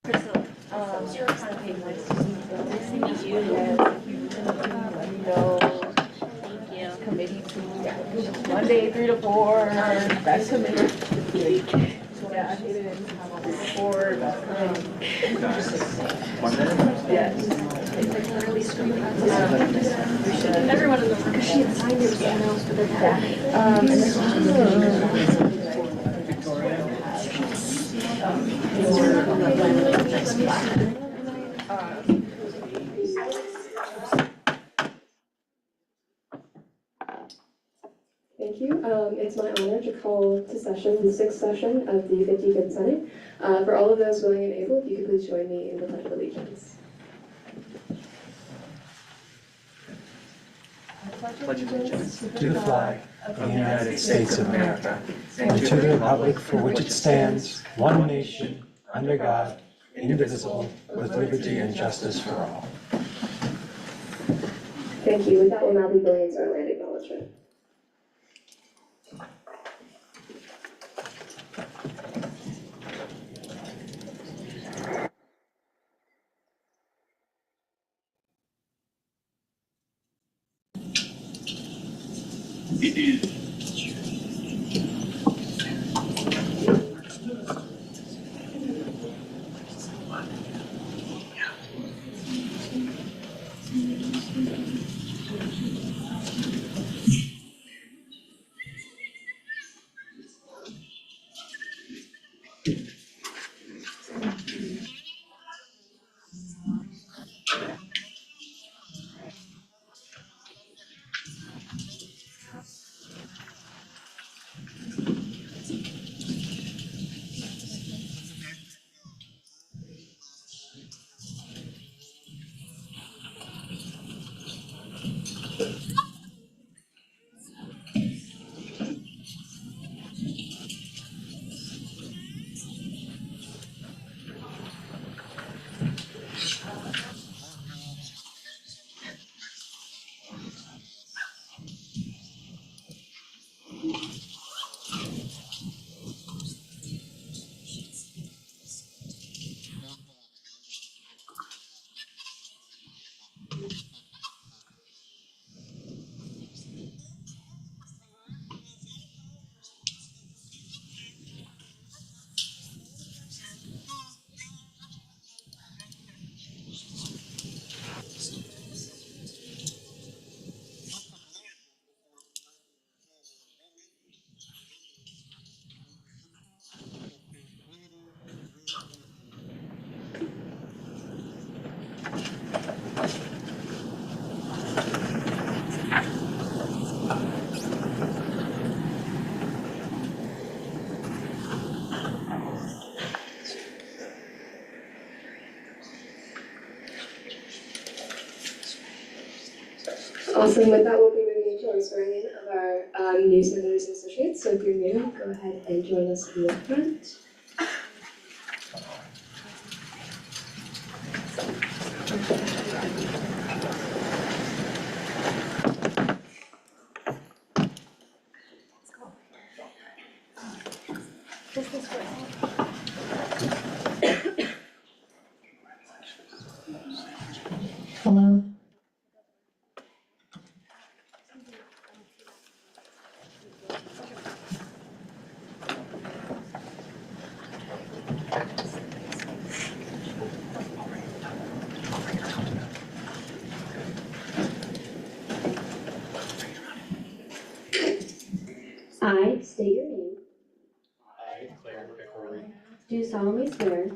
Zero time papers. Nice to meet you. Let me know. Thank you. Committee to Monday 3 to 4. That's committee. Yeah, I hated it before. Yes. Everyone in the room. Because she had signed it with someone else for the Thank you. It's my honor to call to session the sixth session of the 55th Senate. For all of those willing and able, if you could please join me in the Pledge of Allegiance. Pledge allegiance to the flag of the United States of America and to the republic for which it stands, one nation, under God, indivisible, with liberty and justice for all. Thank you. With that, we'll now be going into our land acknowledgement. It is. Awesome. With that, we'll be moving into our swearing in of our new senators and associates. So if you're new, go ahead and join us in the front. Hello. I state your name. I, Claire Pickering, Do solemnly swear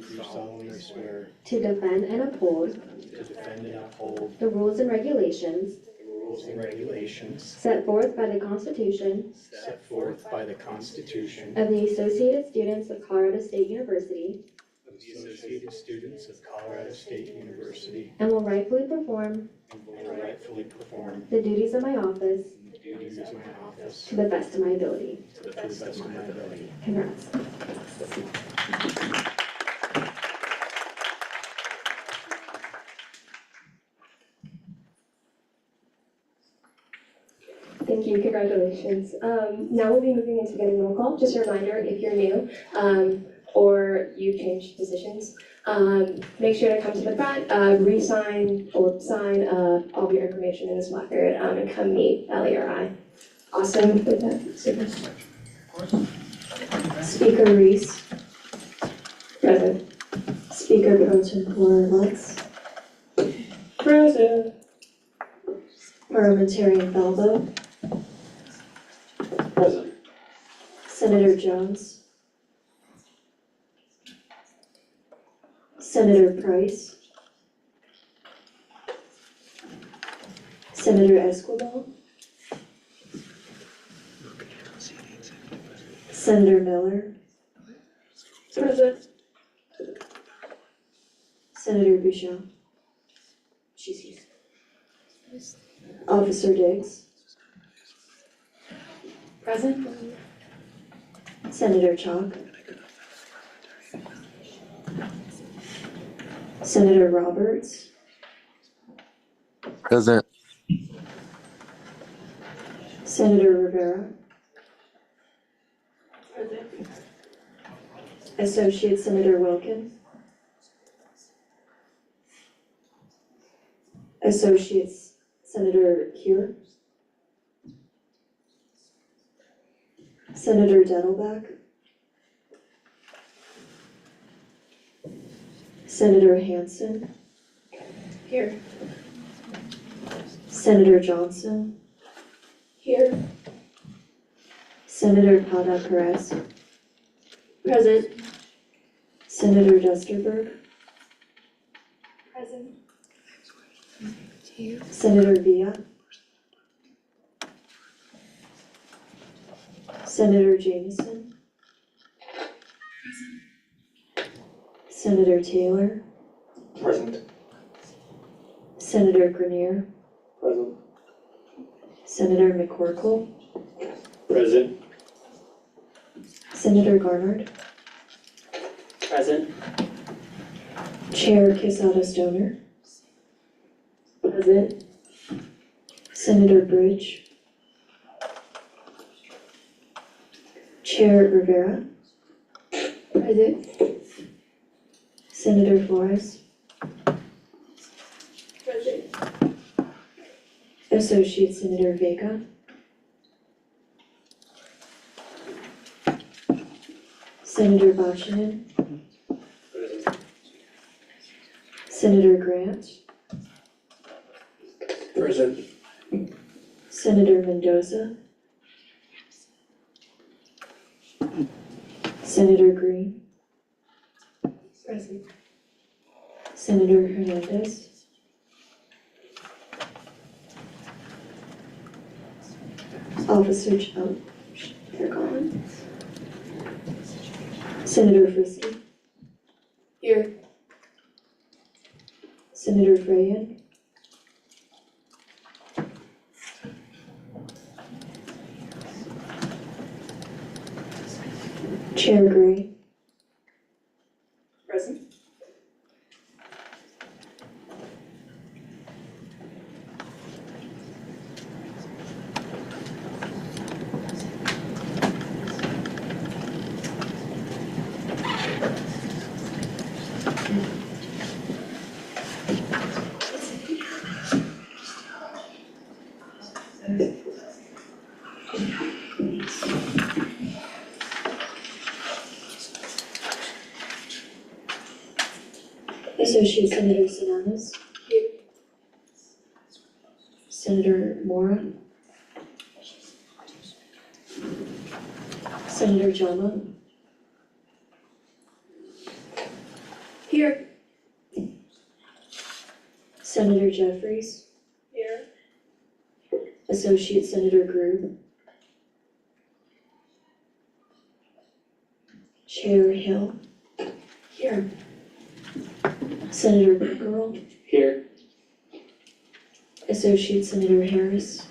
do solemnly swear to defend and uphold to defend and uphold the rules and regulations the rules and regulations set forth by the Constitution set forth by the Constitution of the Associated Students of Colorado State University of the Associated Students of Colorado State University and will rightfully perform and will rightfully perform the duties of my office the duties of my office to the best of my ability. to the best of my ability. Congrats. Thank you, congratulations. Now we'll be moving into getting roll call. Just a reminder, if you're new or you changed positions, Make sure to come to the front, re-sign or sign all of your information in this placard, and come meet Ellie or I. Awesome with that, super. Speaker Reese. Present. Speaker Pro Tempore Lutz. Present. Parliamentarian Falvo. Present. Senator Jones. Senator Price. Senator Esquivel. Senator Miller. Present. Senator Bouchon. She's here. Officer Diggs. Present. Senator Chalk. Senator Roberts. Present. Senator Rivera. Associate Senator Wilkin. Associate Senator Cure. Senator Dettelbach. Senator Hansen. Here. Senator Johnson. Here. Senator Pada Perez. Present. Senator Dusterberg. Present. Senator Villa. Senator Jameson. Senator Taylor. Present. Senator Grenier. Present. Senator McCorkle. Present. Senator Garnard. Present. Chair Quesada Stoner. Present. Senator Bridge. Chair Rivera. Present. Senator Flores. Present. Associate Senator Vega. Senator Boshinin. Present. Senator Grant. Present. Senator Mendoza. Senator Green. Present. Senator Hernandez. Officer, they're gone. Senator Frisky. Here. Senator Freyan. Chair Gray. Present. Associate Senator Sinanis. Here. Senator Mora. Senator Jama. Here. Senator Jeffries. Here. Associate Senator Grube. Chair Hill. Here. Senator Pickerel. Here. Associate Senator Harris.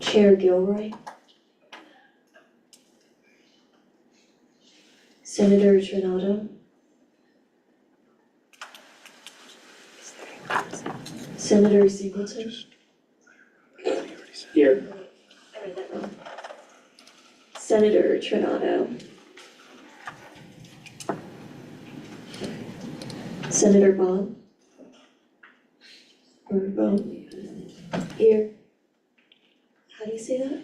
Chair Gilroy. Senator Trinado. Senator Singleton. Here. I read that wrong. Senator Trinado. Senator Bob. Or Bone. Here. How do you say that?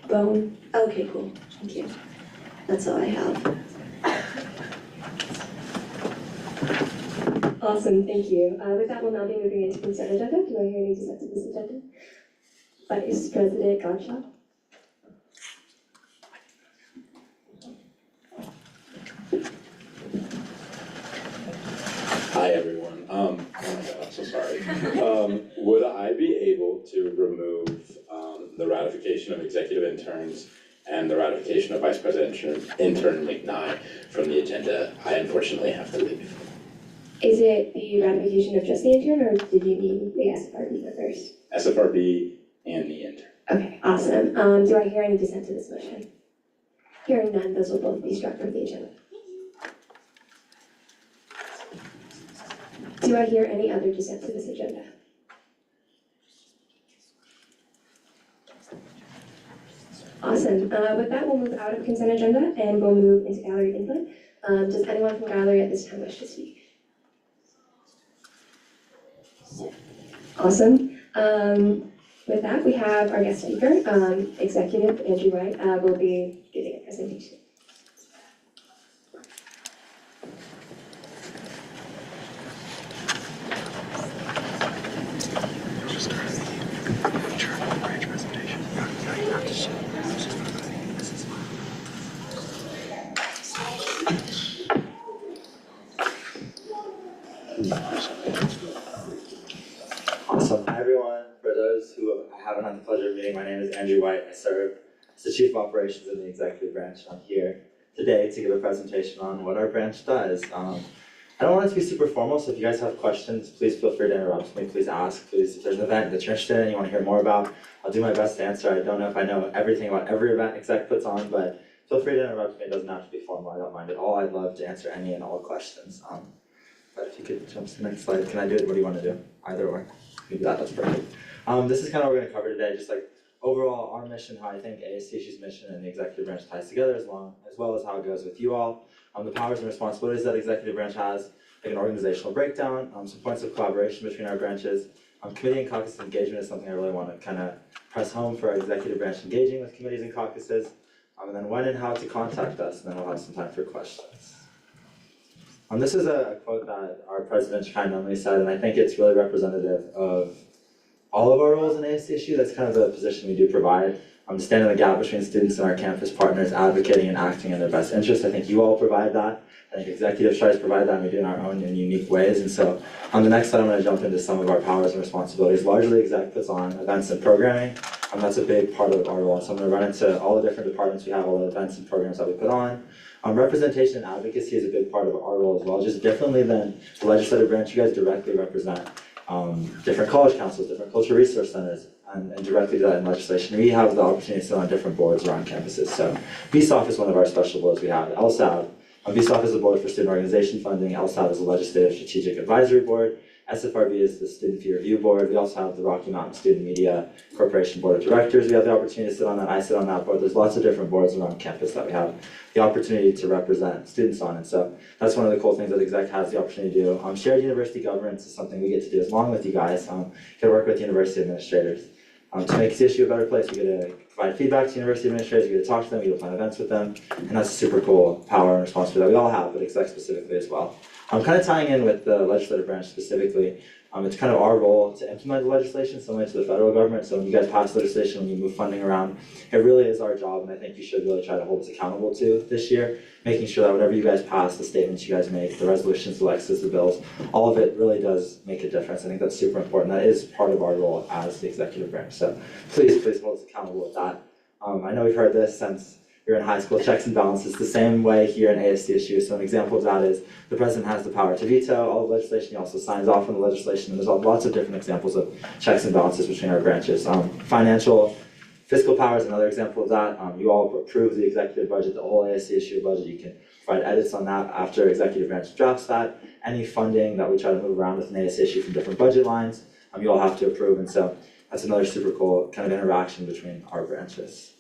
Bone. Okay, cool. Thank you. That's all I have. Awesome, thank you. With that, we'll now be moving into consent agenda. Do I hear any dissent to this agenda? Vice President Gottschalk. Hi, everyone. Oh my God, I'm so sorry. Would I be able to remove the ratification of executive interns and the ratification of Vice President intern McKnight from the agenda? I unfortunately have to leave. Is it the ratification of just the intern, or did you mean the SFRB first? SFRB and the intern. Okay, awesome. Do I hear any dissent to this motion? Hearing none, those will both be struck from the agenda. Do I hear any other dissent to this agenda? Awesome. With that, we'll move out of consent agenda and we'll move into gallery input. Does anyone from gallery at this time wish to speak? Awesome. With that, we have our guest speaker, Executive Andrew White, will be giving a presentation. Awesome. Hi, everyone. For those who I haven't had the pleasure of meeting, my name is Andrew White. I serve as the Chief of Operations in the Executive Branch. I'm here today to give a presentation on what our branch does. I don't want it to be super formal, so if you guys have questions, please feel free to interrupt me. Please ask. Please, if there's an event that you're interested in and you want to hear more about, I'll do my best to answer. I don't know if I know everything about every event Exec puts on, but feel free to interrupt me. It doesn't have to be formal. I don't mind at all. I'd love to answer any and all questions. But if you could jump to the next slide. Can I do it? What do you want to do? Either or. Maybe that's perfect. This is kind of what we're going to cover today, just like overall our mission, how I think ASTHU's mission and the executive branch ties together, as well as how it goes with you all, the powers and responsibilities that executive branch has, like an organizational breakdown, some points of collaboration between our branches. Committee and caucus engagement is something I really want to kind of press home for our executive branch engaging with committees and caucuses, and then when and how to contact us, and then we'll have some time for questions. This is a quote that our president Shai Nunley said, and I think it's really representative of all of our roles in ASTHU. That's kind of the position we do provide. To stand in the gap between students and our campus partners, advocating and acting in their best interest. I think you all provide that. I think executive tries to provide that, and we do in our own and unique ways. And so on the next slide, I'm going to jump into some of our powers and responsibilities. Largely, exec puts on events and programming, and that's a big part of our role. So I'm going to run into all the different departments we have, all the events and programs that we put on. Representation and advocacy is a big part of our role as well. Just differently than the legislative branch, you guys directly represent different college councils, different cultural resource centers, and directly do that in legislation. We have the opportunity to sit on different boards around campuses. So BSOF is one of our special boards we have. LSAB, BSOF is the board for student organization funding. LSAB is the legislative strategic advisory board. SFRB is the student fee review board. We also have the Rocky Mountain Student Media Corporation Board of Directors. We have the opportunity to sit on that. I sit on that board. There's lots of different boards around campus that we have the opportunity to represent students on. And so that's one of the cool things that Exec has the opportunity to do. Shared university governance is something we get to do along with you guys. Get to work with university administrators. To make CSU a better place, we get to provide feedback to university administrators, we get to talk to them, we get to plan events with them, and that's a super cool power and responsibility that we all have, but Exec specifically as well. Kind of tying in with the legislative branch specifically, it's kind of our role to implement the legislation similar to the federal government. So when you guys pass legislation, when you move funding around, it really is our job, and I think you should really try to hold us accountable to this year, making sure that whatever you guys pass, the statements you guys make, the resolutions, the lexes, the bills, all of it really does make a difference. I think that's super important. That is part of our role as the executive branch. So please hold us accountable with that. I know we've heard this since you're in high school, checks and balances, the same way here in ASTHU. So an example of that is the president has the power to veto all the legislation. He also signs off on the legislation. And there's lots of different examples of checks and balances between our branches. Fiscal power is another example of that. You all approve the executive budget, the whole ASTHU budget. You can provide edits on that after executive branch drafts that. Any funding that we try to move around with an ASTHU from different budget lines, you all have to approve. And so that's another super cool kind of interaction between our branches.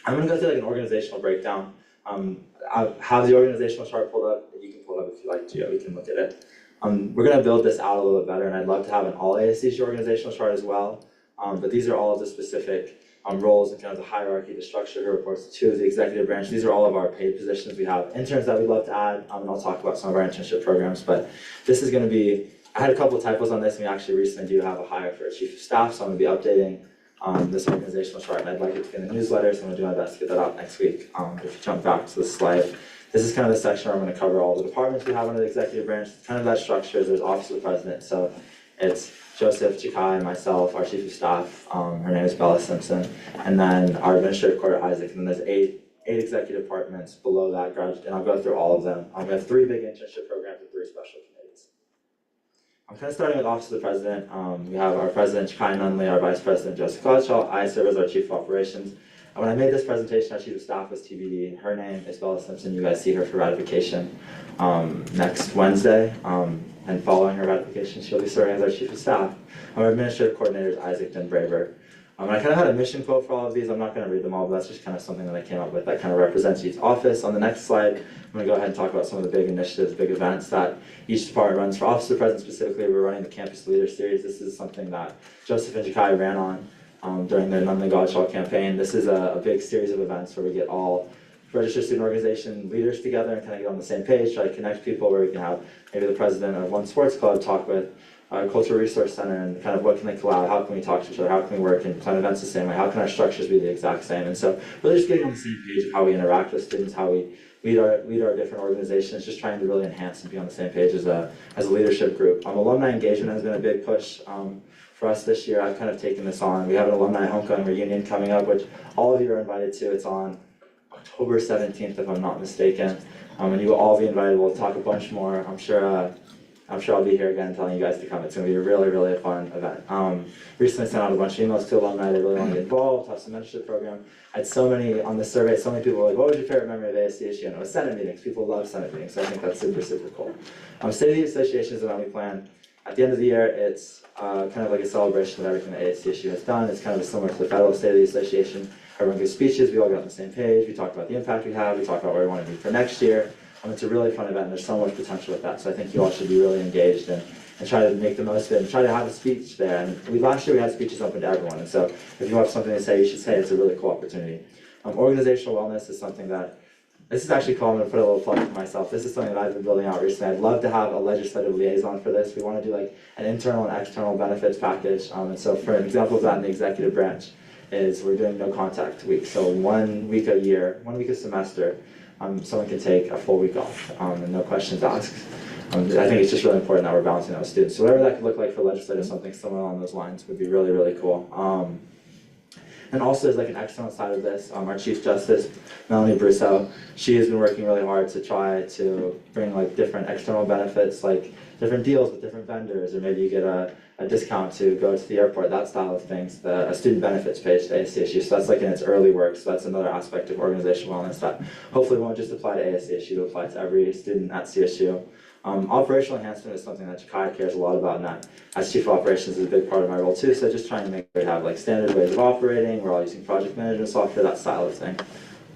I'm going to go through like an organizational breakdown I have the organizational chart pulled up. You can pull it up if you like to. We can look at it. We're going to build this out a little bit better, and I'd love to have an all ASCHU organizational chart as well. But these are all of the specific roles and kind of the hierarchy, the structure who reports to the executive branch. These are all of our paid positions. We have interns that we'd love to add, and I'll talk about some of our internship programs. But this is going to be, I had a couple of typos on this, and we actually recently do have a hire for a chief of staff, so I'm going to be updating this organizational chart, and I'd like it to be in the newsletter, so I'm going to do my best to get that out next week. If you jump back to the slide, this is kind of the section where I'm going to cover all the departments we have under the executive branch. Kind of that structure is there's office of the president, so it's Joseph, Jakai, myself, our chief of staff, her name is Bella Simpson, and then our administrative coordinator Isaac, and then there's eight executive departments below that, and I'll go through all of them. We have 3 big internship programs and 3 special committees. I'm kind of starting with Office of the President. We have our president, Jakai Nunley, our vice president, Joseph Godshaw. I serve as our chief of operations. And when I made this presentation, our chief of staff was TBD. Her name is Bella Simpson. You guys see her for ratification next Wednesday. And following her ratification, she'll be serving as our chief of staff. Our administrative coordinator is Isaac Denbraver. And I kind of had a mission quote for all of these. I'm not going to read them all, but that's just kind of something that I came up with that kind of represents each office. On the next slide, I'm going to go ahead and talk about some of the big initiatives, big events that each department runs. For Office of the President specifically, we're running the Campus Leader Series. This is something that Joseph and Jakai ran on during the Nunley Godshaw campaign. This is a big series of events where we get all registered student organization leaders together and kind of get on the same page, try to connect people, where we can have maybe the president of one sports club talk with our cultural resource center and kind of what can they collab, how can we talk to each other, how can we work and plan events the same way, how can our structures be the exact same. And so really just getting on the same page of how we interact with students, how we lead our different organizations, just trying to really enhance and be on the same page as a leadership group. Alumni engagement has been a big push for us this year. I've kind of taken this on. We have an alumni homecoming reunion coming up, which all of you are invited to. It's on October 17th, if I'm not mistaken, and you will all be invited. We'll talk a bunch more. I'm sure I'll be here again telling you guys to come. It's going to be a really, really fun event. Recently sent out a bunch of emails to alumni. They really want to get involved, have some mentorship program. I had so many on the survey, so many people were like, what was your favorite memory of ASCHU? And it was Senate meetings. People love Senate meetings, so I think that's super, super cool. State of the Association is an event we plan. At the end of the year, it's kind of like a celebration of everything that ASCHU has done. It's kind of similar to the federal State of the Association. Everyone gives speeches, we all get on the same page, we talk about the impact we have, we talk about what we want to do for next year. It's a really fun event, and there's so much potential with that, so I think you all should be really engaged and try to make the most of it and try to have a speech there. And last year we had speeches open to everyone, and so if you have something to say, you should say. It's a really cool opportunity. Organizational wellness is something that, this is actually cool. I'm going to put a little plug for myself. This is something that I've been building out recently. I'd love to have a legislative liaison for this. We want to do like an internal and external benefits package, and so for an example of that in the executive branch is we're doing no contact week. So 1 week a year, 1 week a semester, someone can take a full week off and no questions asked. I think it's just really important that we're balancing that with students. So whatever that could look like for legislative, something similar along those lines would be really, really cool. And also there's like an external side of this. Our Chief Justice, Melanie Brousseau, she has been working really hard to try to bring like different external benefits, like different deals with different vendors, or maybe you get a discount to go to the airport, that style of things, a student benefits page to ASCHU. So that's like in its early work, so that's another aspect of organizational wellness that hopefully won't just apply to ASCHU, it'll apply to every student at CSU. Operational enhancement is something that Jakai cares a lot about, and that as Chief of Operations is a big part of my role too, so just trying to make sure we have like standard ways of operating, we're all using project management software, that style of thing.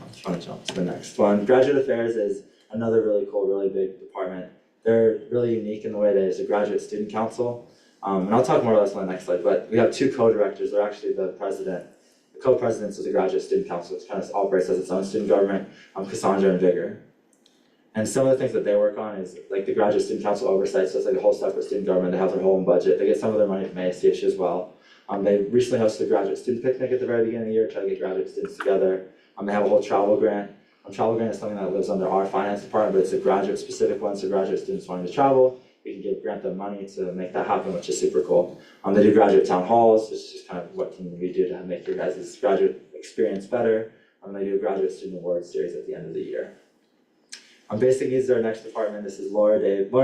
I'm just trying to jump to the next one. Graduate Affairs is another really cool, really big department. They're really unique in the way that it's a graduate student council, and I'll talk more or less on the next slide, but we have 2 co-directors. They're actually the president. The co-presidents of the graduate student council, which kind of operates as its own student government, Cassandra and Vigor. And some of the things that they work on is like the graduate student council oversight, so it's like a whole separate student government. They have their whole own budget. They get some of their money from ASCHU as well. They recently hosted a graduate student picnic at the very beginning of the year, try to get graduate students together. They have a whole travel grant. Travel grant is something that lives under our finance department, but it's a graduate specific one, so graduate students wanting to travel, we can grant them money to make that happen, which is super cool. They do graduate town halls, which is just kind of what can we do to make your guys' graduate experience better. They do a graduate student awards series at the end of the year. Basic Needs is our next department. This is Lauren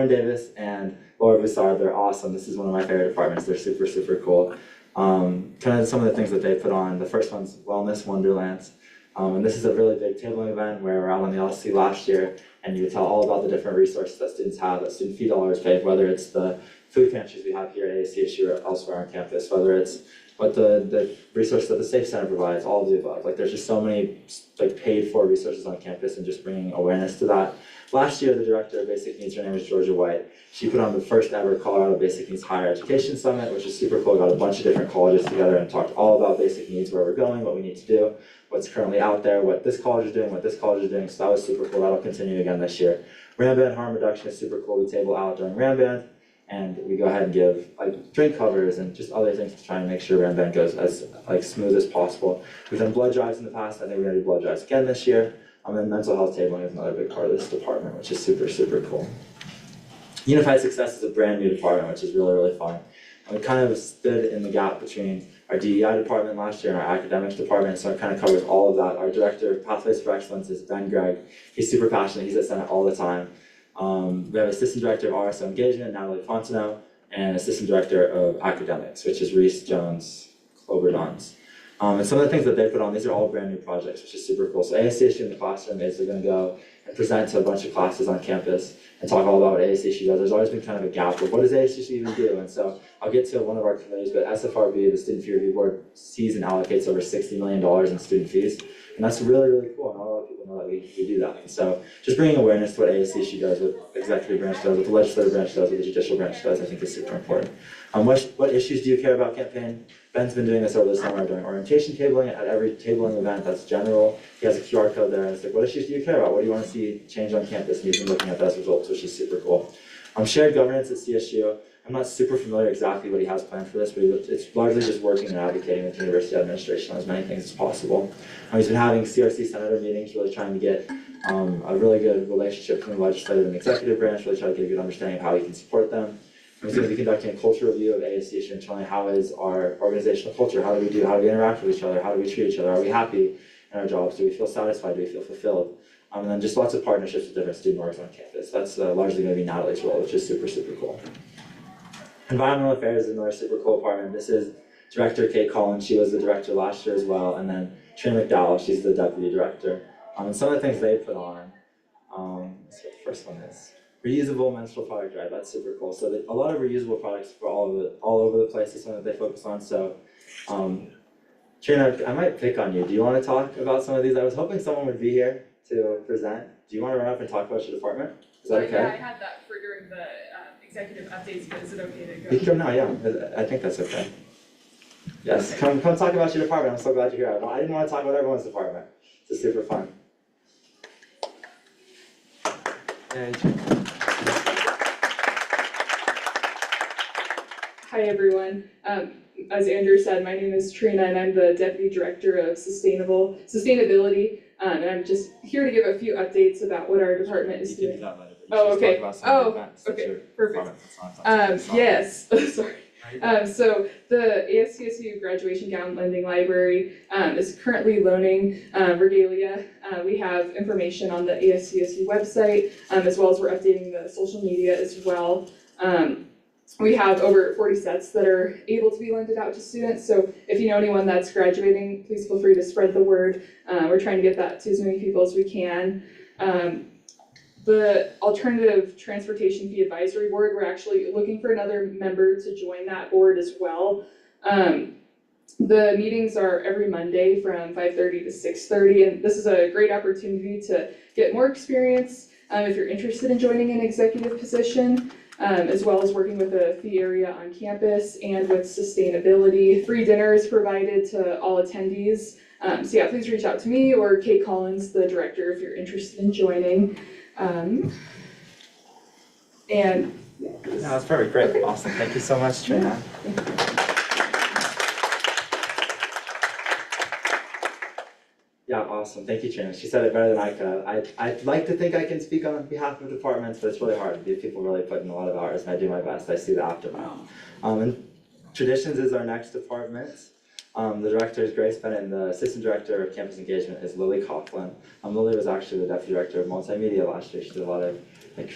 Davis and Laura Boussard. They're awesome. This is one of my favorite departments. They're super, super cool. Kind of some of the things that they put on. The first one's Wellness Wonderlands. And this is a really big tabling event where we're out on the LC last year, and you tell all about the different resources that students have, that student fee dollars paid, whether it's the food pantries we have here at ASCSU or elsewhere on campus, whether it's what the resources that the Safe Center provides, all of the above. Like there's just so many like paid for resources on campus, and just bringing awareness to that. Last year, the director of Basic Needs, her name is Georgia White. She put on the first ever Colorado Basic Needs Higher Education Summit, which is super cool. Got a bunch of different colleges together and talked all about basic needs, where we're going, what we need to do, what's currently out there, what this college is doing, what this college is doing. So that was super cool. That'll continue again this year. Ramband harm reduction is super cool. We table out during Ramband, and we go ahead and give like drink covers and just other things to try and make sure Ramband goes as like smooth as possible. We've done blood drives in the past. I think we're gonna do blood drives again this year. And then mental health tabling is another big part of this department, which is super, super cool. Unified Success is a brand new department, which is really, really fun. And we kind of stood in the gap between our DEI department last year and our academics department, so it kind of covers all of that. Our director of Pathways for Excellence is Ben Gregg. He's super passionate, he's at Senate all the time. We have assistant director of RSO Engagement, Natalie Fontenot, and assistant director of academics, which is Reese Jones Cloberdons. And some of the things that they put on, these are all brand new projects, which is super cool. So ASCSU in the classroom is they're going to go and present to a bunch of classes on campus and talk all about what ASCSU does. There's always been kind of a gap of what does ASCSU even do? And so I'll get to one of our committees, but SFRB, the Student Fee Review Board, sees and allocates over $60 million in student fees. And that's really, really cool. Not a lot of people know that we do that. And so just bringing awareness to what ASCSU does, what the executive branch does, what the legislative branch does, what the judicial branch does, I think is super important. What issues do you care about, campaign? Ben's been doing this over the summer during orientation tabling. At every tabling event that's general, he has a QR code there, and it's like, what issues do you care about? What do you want to see change on campus? And he's been looking at those results, which is super cool. Shared governance at CSU. I'm not super familiar exactly what he has planned for this, but it's largely just working and advocating with university administration on as many things as possible. He's been having CRC senator meetings, really trying to get a really good relationship between the legislative and executive branch, really try to get a good understanding of how he can support them. He's going to be conducting a culture review of ASCSU and showing how is our organizational culture, how do we interact with each other, how do we treat each other, are we happy in our jobs, do we feel satisfied, do we feel fulfilled? And then just lots of partnerships with different student orgs on campus. That's largely going to be Natalie's role, which is super, super cool. Environmental Affairs is another super cool department. This is Director Kate Collins. She was the director last year as well. And then Trina McDowell, she's the deputy director. And some of the things they put on, let's see what the first one is. Reusable menstrual product drive, that's super cool. So a lot of reusable products for all over the place is something that they focus on. So Trina, I might pick on you. Do you want to talk about some of these? I was hoping someone would be here to present. Do you want to run up and talk about your department? Is that okay? Yeah, I had that for during the executive updates, but is it okay to go? You can go now, yeah. I think that's okay. Yes, come talk about your department. I'm so glad you're here. I didn't want to talk about everyone's department. It's super fun. Hi everyone. As Andrew said, my name is Trina and I'm the Deputy Director of Sustainability. And I'm just here to give a few updates about what our department is doing. Oh, okay. Okay, perfect. Yes, sorry. So the ASCSU graduation gown lending library is currently loaning regalia. We have information on the ASCSU website, as well as we're updating the social media as well. We have over 40 sets that are able to be lended out to students. So if you know anyone that's graduating, please feel free to spread the word. We're trying to get that to as many people as we can. The Alternative Transportation Fee Advisory Board, we're actually looking for another member to join that board as well. The meetings are every Monday from 5:30 to 6:30, and this is a great opportunity to get more experience if you're interested in joining an executive position, as well as working with the fee area on campus and with sustainability. Free dinner is provided to all attendees. So yeah, please reach out to me or Kate Collins, the director, if you're interested in joining. That's very great. Okay. Awesome. Thank you so much, Trina. Yeah, awesome. Thank you, Trina. She said it better than I could. I'd like to think I can speak on behalf of departments, but it's really hard. These people really put in a lot of hours, and I do my best. I see the aftermath. And Traditions is our next department. The director is Grace Bennett, and the assistant director of campus engagement is Lily Coughlin. Lily was actually the deputy director of multimedia last year. She did a lot of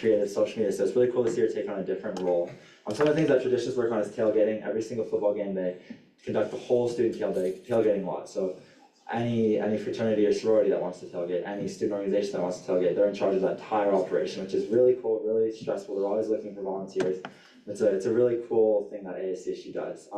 creative social media, so it's really cool to see her take on a different role. Some of the things that Traditions work on is tailgating. Every single football game, they conduct the whole student tailgating lot. So any fraternity or sorority that wants to tailgate, any student organization that wants to tailgate, they're in charge of that entire operation, which is really cool, really stressful. They're always looking for volunteers. It's a really cool thing that ASCSU does.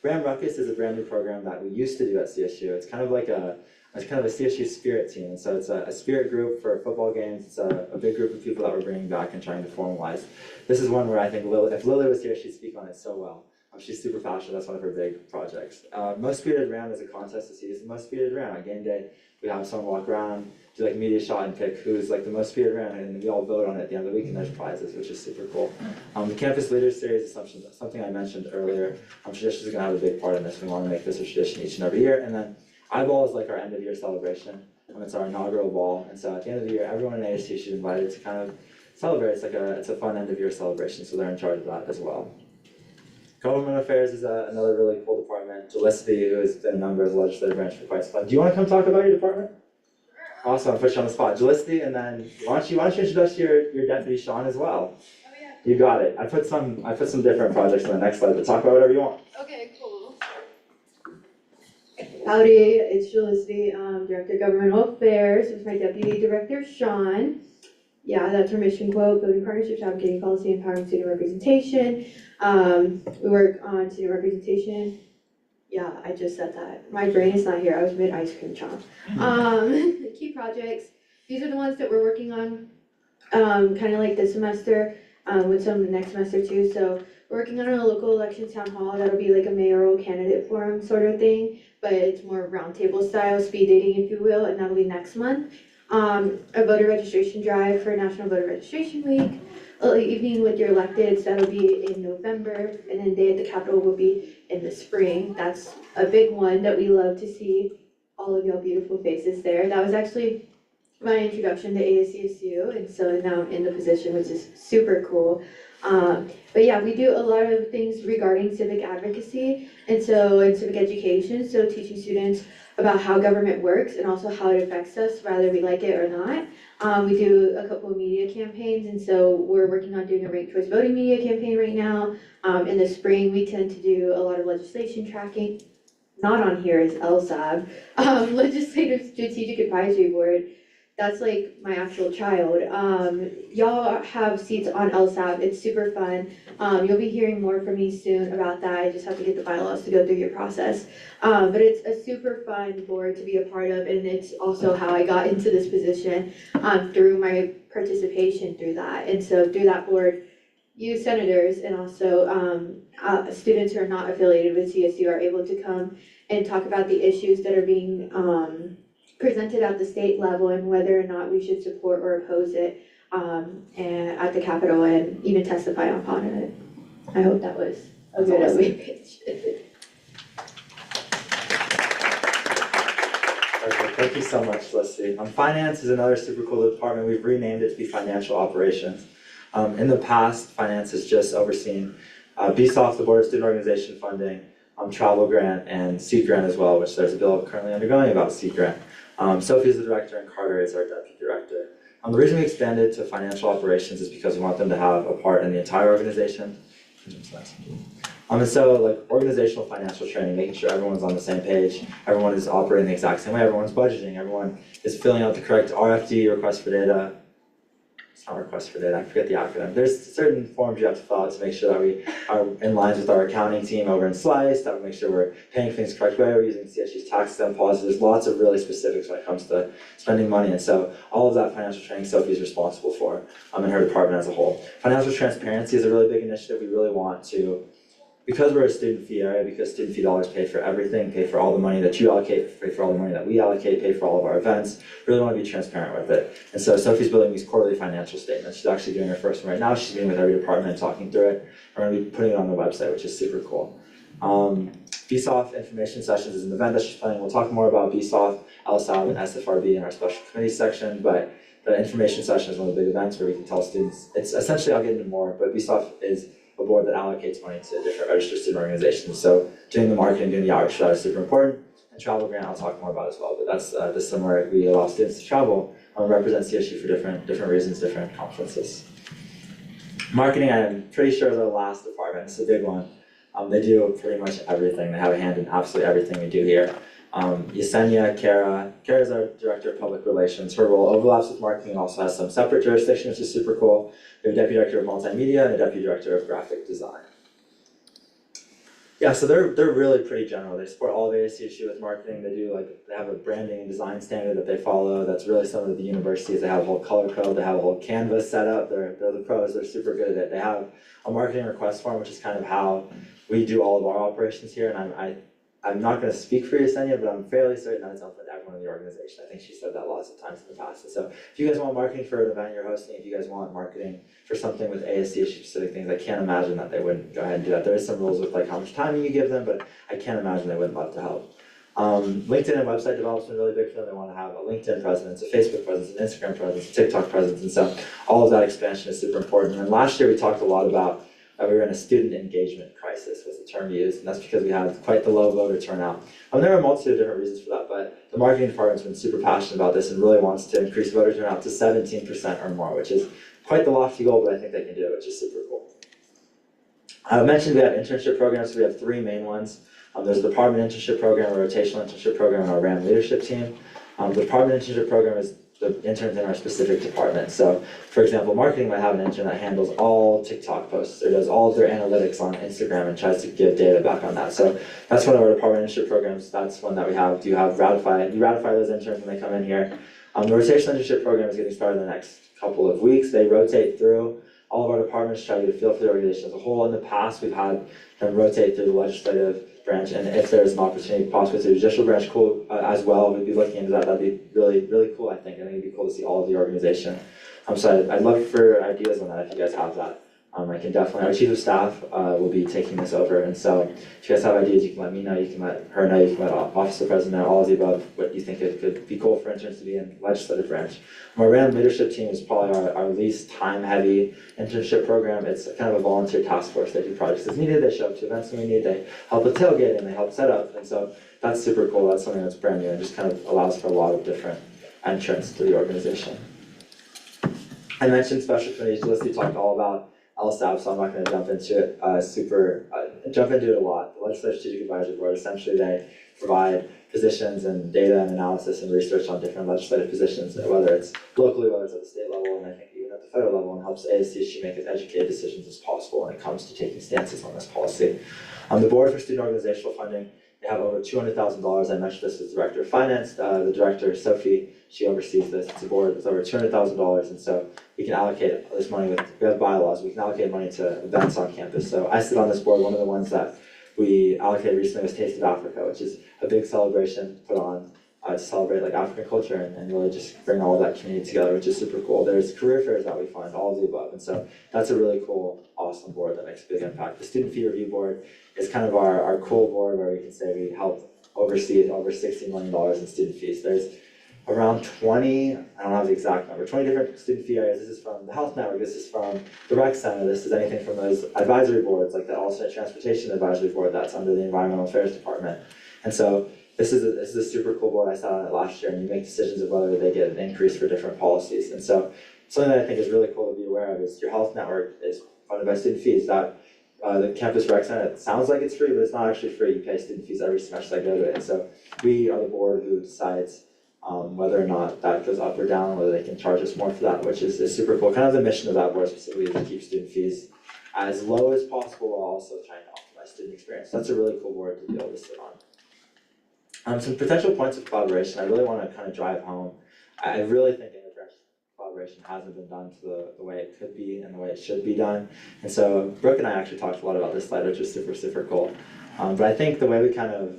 Brand Ruckus is a brand new program that we used to do at CSU. It's kind of like a CSU spirit team. And so it's a spirit group for football games. It's a big group of people that we're bringing back and trying to formalize. This is one where I think if Lily was here, she'd speak on it so well. She's super passionate. That's one of her big projects. Most Spirited Round is a contest to see who's the most spirited round. On game day, we have someone walk around, do like media shot and pick who's like the most spirited round, and we all vote on it at the end of the week, and there's prizes, which is super cool. The Campus Leaders Series is something I mentioned earlier. Traditions are going to have a big part in this. We want to make this a tradition each and every year. And then Eyeball is like our end of year celebration. It's our inaugural ball, and so at the end of the year, everyone in ASU is invited to kind of celebrate. It's a fun end of year celebration, so they're in charge of that as well. Government Affairs is another really cool department. Jelicity, who has been a member of the legislative branch for quite some time. Do you want to come talk about your department? Awesome, I'll put you on the spot. Jelicity, and then why don't you introduce your deputy Sean as well? Oh yeah. You got it. I put some different projects on the next slide, but talk about whatever you want. Okay, cool. Howdy, it's Jelicity, Director of Governmental Affairs. It's my Deputy Director, Sean. Yeah, that's our mission quote, building partnerships, advocating policy, empowering student representation. We work on student representation. Yeah, I just said that. My brain is not here. I was mid ice cream chomp. Key projects. These are the ones that we're working on, kind of like this semester, with some next semester too. So we're working on a local election town hall. That'll be like a mayoral candidate forum sort of thing, but it's more roundtable style, speed dating, if you will, and that'll be next month. A voter registration drive for National Voter Registration Week. Early evening with your electeds, that'll be in November, and then Day at the Capitol will be in the spring. That's a big one that we love to see all of your beautiful faces there. That was actually my introduction to ASCSU, and so now I'm in the position, which is super cool. But yeah, we do a lot of things regarding civic advocacy and civic education, so teaching students about how government works and also how it affects us, whether we like it or not. We do a couple of media campaigns, and so we're working on doing a ranked choice voting media campaign right now. In the spring, we tend to do a lot of legislation tracking. Not on here is LSAB, Legislative Strategic Advisory Board. That's like my actual child. Y'all have seats on LSAB. It's super fun. You'll be hearing more from me soon about that. I just have to get the bylaws to go through your process. But it's a super fun board to be a part of, and it's also how I got into this position through my participation through that. And so through that board, you senators and also students who are not affiliated with CSU are able to come and talk about the issues that are being presented at the state level and whether or not we should support or oppose it and at the Capitol and even testify upon it. I hope that was a good elevator pitch. Perfect. Thank you so much, Leslie. Finance is another super cool department. We've renamed it to be Financial Operations. In the past, finance has just overseen BSOF, the Board of Student Organization Funding, travel grant, and seed grant as well, which there's a bill currently undergoing about seed grant. Sophie is the director and Carter is our deputy director. The reason we expanded to financial operations is because we want them to have a part in the entire organization. And so like organizational financial training, making sure everyone's on the same page, everyone is operating the exact same way, everyone's budgeting, everyone is filling out the correct RFD, request for data. It's not request for data, I forget the acronym. There's certain forms you have to fill out to make sure that we are in line with our accounting team over in Slice, that we make sure we're paying things the correct way, we're using CSU's tax exempt policy. There's lots of really specifics when it comes to spending money, and so all of that financial training Sophie is responsible for in her department as a whole. Financial transparency is a really big initiative. We really want to, because we're a student fee area, because student fee dollars pay for everything, pay for all the money that you allocate, pay for all the money that we allocate, pay for all of our events, really want to be transparent with it. And so Sophie's building these quarterly financial statements. She's actually doing her first one right now. She's meeting with every department and talking through it. We're going to be putting it on the website, which is super cool. BSOF information sessions is an event that she's planning. We'll talk more about BSOF, LSAB, and SFRB in our special committee section, but the information session is one of the big events where we can tell students, it's essentially, I'll get into more, but BSOF is a board that allocates money to different registered student organizations. So doing the marketing, doing the outreach for that is super important. And travel grant, I'll talk more about as well, but that's this summer we allow students to travel and represent CSU for different reasons, different conferences. Marketing, I'm pretty sure is our last department. It's a big one. They do pretty much everything. They have a hand in absolutely everything we do here. Yesenia Kara is our Director of Public Relations. Her role overlaps with marketing and also has some separate jurisdiction, which is super cool. We have a Deputy Director of Multimedia and a Deputy Director of Graphic Design. Yeah, so they're really pretty general. They support all of ASCSU with marketing. They have a branding and design standard that they follow. That's really similar to the universities. They have a whole color code. They have a whole canvas set up. They're the pros. They're super good at it. They have a marketing request form, which is kind of how we do all of our operations here. And I'm not going to speak for Yesenia, but I'm fairly certain that it's open to everyone in the organization. I think she said that lots of times in the past. And so if you guys want marketing for an event you're hosting, if you guys want marketing for something with ASCSU specific things, I can't imagine that they wouldn't go ahead and do that. There is some rules with like how much time you give them, but I can't imagine they wouldn't love to help. LinkedIn and website development's been really big for them. They want to have a LinkedIn presence, a Facebook presence, an Instagram presence, a TikTok presence, and so all of that expansion is super important. And last year we talked a lot about we were in a student engagement crisis was the term used, and that's because we had quite the low voter turnout. There are a multitude of different reasons for that, but the marketing department's been super passionate about this and really wants to increase voter turnout to 17% or more, which is quite the lofty goal, but I think they can do it, which is super cool. I mentioned we have internship programs, so we have 3 main ones. There's the department internship program, a rotational internship program, and our RAM leadership team. The department internship program is the interns in our specific department. So, for example, marketing might have an intern that handles all TikTok posts or does all of their analytics on Instagram and tries to give data back on that. So that's one of our department internship programs. That's one that we have. You ratify those interns when they come in here. The rotational internship program is getting started in the next couple of weeks. They rotate through all of our departments, try to get a feel for the organization as a whole. In the past, we've had them rotate through the legislative branch, and if there's an opportunity possibly to the judicial branch as well, we'd be looking into that. That'd be really, really cool, I think. I think it'd be cool to see all of the organization. So I'd love for ideas on that if you guys have that. I can definitely, our chief of staff will be taking this over, and so if you guys have ideas, you can let me know, you can let her know, you can let officer president know, all of the above, what you think it could be cool for interns to be in the legislative branch. Our RAM leadership team is probably our least time-heavy internship program. It's kind of a volunteer task force. They do projects as needed, they show up to events when we need, they help with tailgating, they help set up, and so that's super cool. That's something that's brand new and just kind of allows for a lot of different entrants to the organization. I mentioned special committees. Felicity talked all about LSAP, so I'm not going to jump into it jump into it a lot. The Legislative Strategic Advisory Board, essentially they provide positions and data and analysis and research on different legislative positions, whether it's locally, whether it's at the state level, and I think even at the federal level, and helps ASCSU make as educated decisions as possible when it comes to taking stances on this policy. The Board for Student Organizational Funding, they have over $200,000. I mentioned this as Director of Finance. The Director, Sophie, she oversees this. It's a board that's over $200,000, and so we can allocate this money we have bylaws, we can allocate money to events on campus. So I sit on this board. One of the ones that we allocated recently was Taste of Africa, which is a big celebration put on to celebrate like African culture and really just bring all of that community together, which is super cool. There's career fairs that we fund, all of the above, and so that's a really cool, awesome board that makes a big impact. The Student Fee Review Board is kind of our cool board where we can say we help oversee over $60 million in student fees. There's around 20, I don't have the exact number, 20 different student fee areas. This is from the Health Network, this is from the Rec Center, this is anything from those advisory boards, like the Alternate Transportation Advisory Board that's under the Environmental Affairs Department. And so this is a super cool board. I sat on it last year, and you make decisions of whether they get an increase for different policies. And so something that I think is really cool to be aware of is your Health Network is funded by student fees. That the Campus Rec Center, it sounds like it's free, but it's not actually free. You pay student fees every semester that go to it. And so we are the board who decides whether or not that goes up or down, whether they can charge us more for that, which is super cool. Kind of the mission of that board specifically is to keep student fees as low as possible while also trying to optimize student experience. That's a really cool board to be able to sit on. Some potential points of collaboration I really want to kind of drive home. I really think interdirectional collaboration hasn't been done to the way it could be and the way it should be done. And so Brooke and I actually talked a lot about this slide, which is super cool. But I think the way we kind of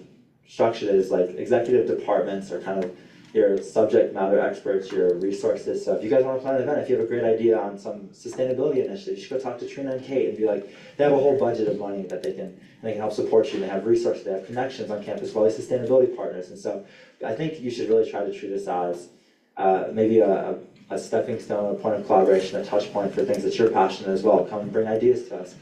structured it is like executive departments are kind of your subject matter experts, your resources. So if you guys want to plan an event, if you have a great idea on some sustainability initiative, you should go talk to Trina and Kate and be like, they have a whole budget of money that they can help support you. They have resources, they have connections on campus, well, these sustainability partners. And so I think you should really try to treat this as maybe a stepping stone, a point of collaboration, a touch point for things that you're passionate as well. Come bring ideas to us,